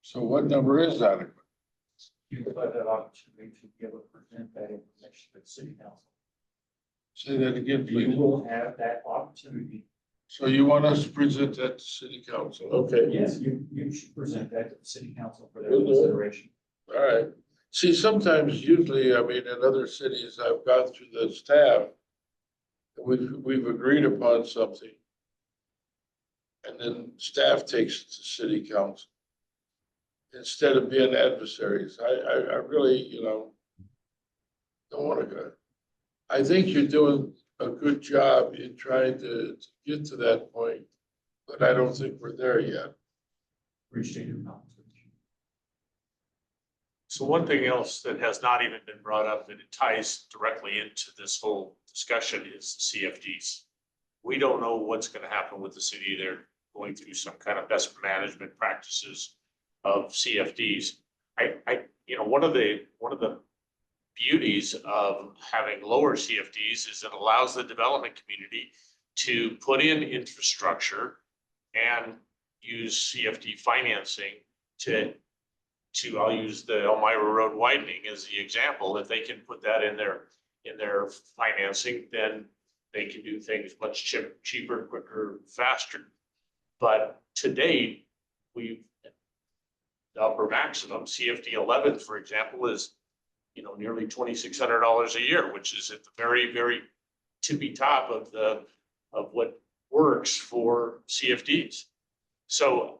So what number is adequate? You will have that opportunity to be able to present that information to the city council. Say that again, You please. will have that opportunity. So you want us to present that to city council? Okay. Yes, you should present that to the city council for their Will do. consideration. All right. See, sometimes, usually, I mean, in other cities, I've gone through the staff. We've agreed upon something. And then staff takes it to city council. Instead of being adversaries, I really, you know, don't want to go. I think you're doing a good job in trying to get to that point, but I don't think we're there yet. Appreciate your comments. So one thing else that has not even been brought up and it ties directly into this whole discussion is the CFDs. We don't know what's going to happen with the city. They're going through some kind of best management practices of CFDs. You know, one of the beauties of having lower CFDs is it allows the development community to put in infrastructure and use CFD financing to I'll use the Elmira Road widening as the example. If they can put that in their financing, then they can do things much cheaper, quicker, faster. But to date, the upper maximum CFD 11, for example, is, you know, nearly $2,600 a year, which is at the very, very tippy top of what works for CFDs. So,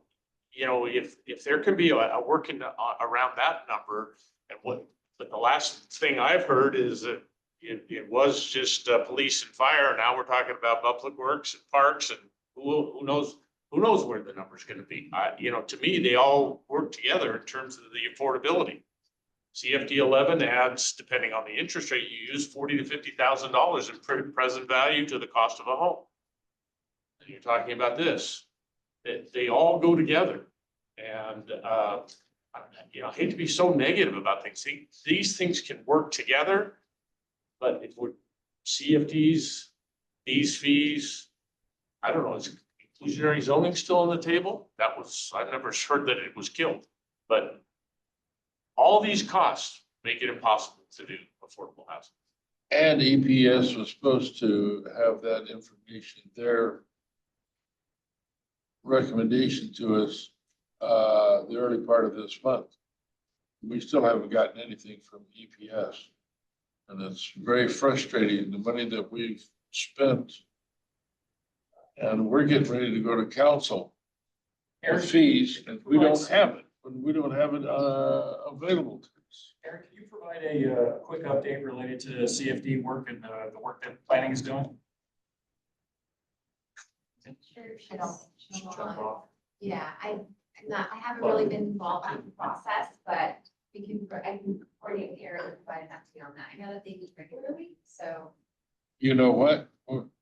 you know, if there can be a working around that number, but the last thing I've heard is that it was just police and fire. Now we're talking about public works and parks, and who knows where the number's going to be. You know, to me, they all work together in terms of the affordability. CFD 11 adds, depending on the interest rate you use, $40,000 to $50,000 in present value to the cost of a home. And you're talking about this. They all go together. And, you know, I hate to be so negative about things. These things can work together, but if we're CFDs, these fees, I don't know, is inclusionary zoning still on the table? I've never heard that it was killed, but all these costs make it impossible to do affordable housing. And EPS was supposed to have that information, their recommendation to us, the early part of this month. We still haven't gotten anything from EPS. And it's very frustrating, the money that we've spent. And we're getting ready to go to council for fees, and we don't have it, when we don't have it, available to us. Eric, can you provide a quick update related to CFD work and the work that planning is doing? I don't. Yeah, I haven't really been involved in the process, but I can coordinate with Eric and provide an update on that. I know that they meet regularly, so. You know what?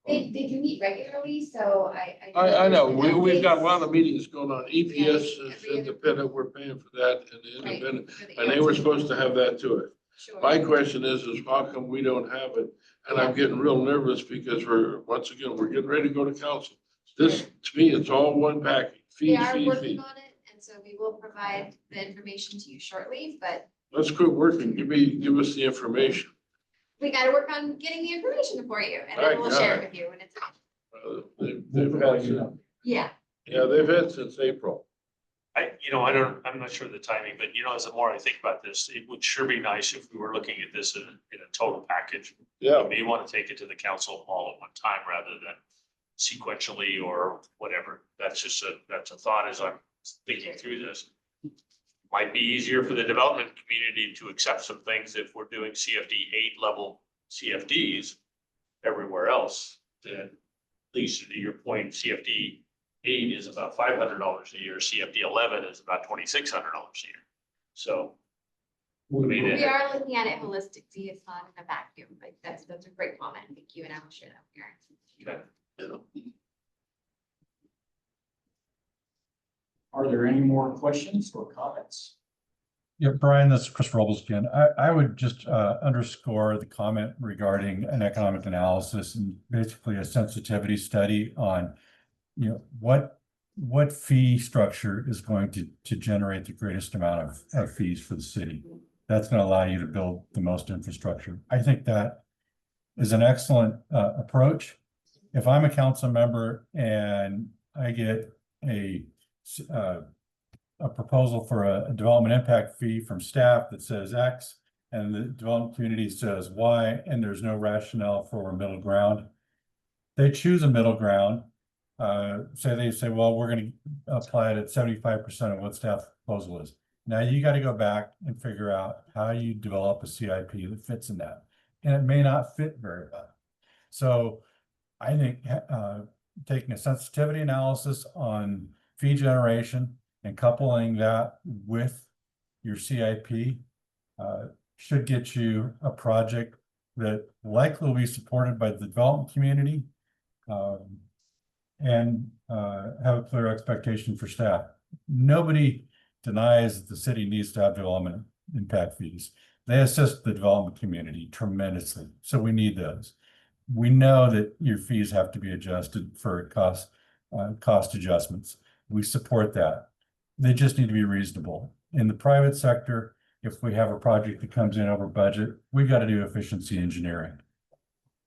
They do meet regularly, so I know, we we've got a lot of meetings going on. EPS Yeah, is every other- independent, we're paying for that, and the Right, independent, for the and they were ELT. supposed to have that to it. Sure. My question is how come we don't have it? And I'm getting real nervous because once again, we're getting ready to go to council. This, to me, it's all one package, We fees, are fees, working fees. on it, and so we will provide the information to you shortly, but Let's quit working, give us the information. we gotta work on getting the information for you, and I then we'll got share it. it with you when it's, They've had, yeah. yeah, they've had since April. I'm not sure of the timing, but as the more I think about this, it would sure be nice if we were looking at this in a total package. Yeah, You may want to take it to the council all at one time rather than sequentially or whatever. That's a thought as I'm thinking through this. Might be easier for the development community to accept some things if we're doing CFD 8 level CFDs everywhere else. Then at least to your point, CFD 8 is about $500 a year. CFD 11 is about $2,600 a year. So. I mean, We are looking at it holistically, it's not in a vacuum, like that's a great comment, thank you, and I will share that with your. Okay. Are there any more questions or comments? Yeah, Brian, this is Chris Robles again. I would just underscore the comment regarding an economic analysis and basically a sensitivity study on, what fee structure is going to generate the greatest amount of fees for the city. That's going to allow you to build the most infrastructure. I think that is an excellent approach. If I'm a council member and I get a proposal for a development impact fee from staff that says X and the development community says Y, and there's no rationale for a middle ground, they choose a middle ground. They say, well, we're going to apply it at 75% of what staff proposal is. Now you got to go back and figure out how you develop a CIP that fits in that. And it may not fit very well. So I think taking a sensitivity analysis on fee generation and coupling that with your CIP should get you a project that likely will be supported by the development community and have a clear expectation for staff. Nobody denies that the city needs to have development impact fees. They assist the development community tremendously. So we need those. We know that your fees have to be adjusted for cost adjustments. We support that. They just need to be reasonable. In the private sector, if we have a project that comes in over budget, we got to do efficiency engineering.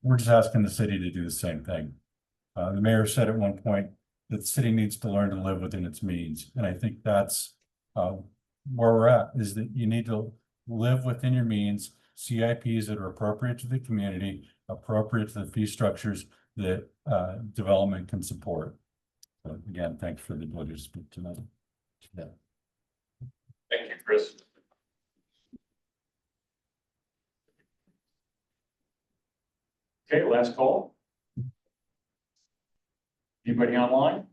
We're just asking the city to do the same thing. The mayor said at one point that the city needs to learn to live within its means. And I think that's where we're at, is that you need to live within your means, CIPs that are appropriate to the community, appropriate to the fee structures that development can support. So again, thanks for the ability to speak tonight. Yeah. Thank you, Chris. Okay, last call. Anybody online?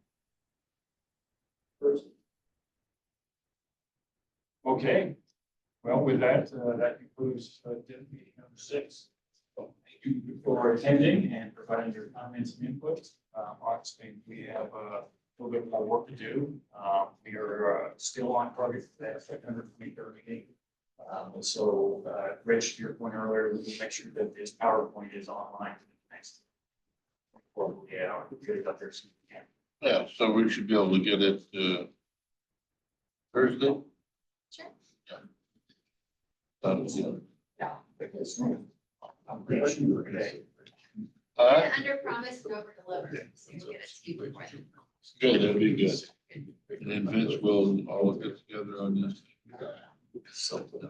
Okay, well, with that, that concludes meeting number 6. So thank you for attending and providing your comments and input. Obviously, we have a little bit more work to do. We are still on target for that September 23rd meeting. So, Rich, to your point earlier, we will make sure that this PowerPoint is online for the next. Yeah, we'll get it up there soon. yeah, so we should be able to get it Thursday. Sure. Yeah. Because I'm pretty sure today. And under promise and over deliver, so you get it to you before then. Good, that'd be good. And then Vince will all get together on this.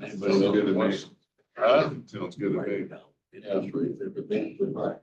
Anybody else wants? Huh? Sounds good to me. Yeah.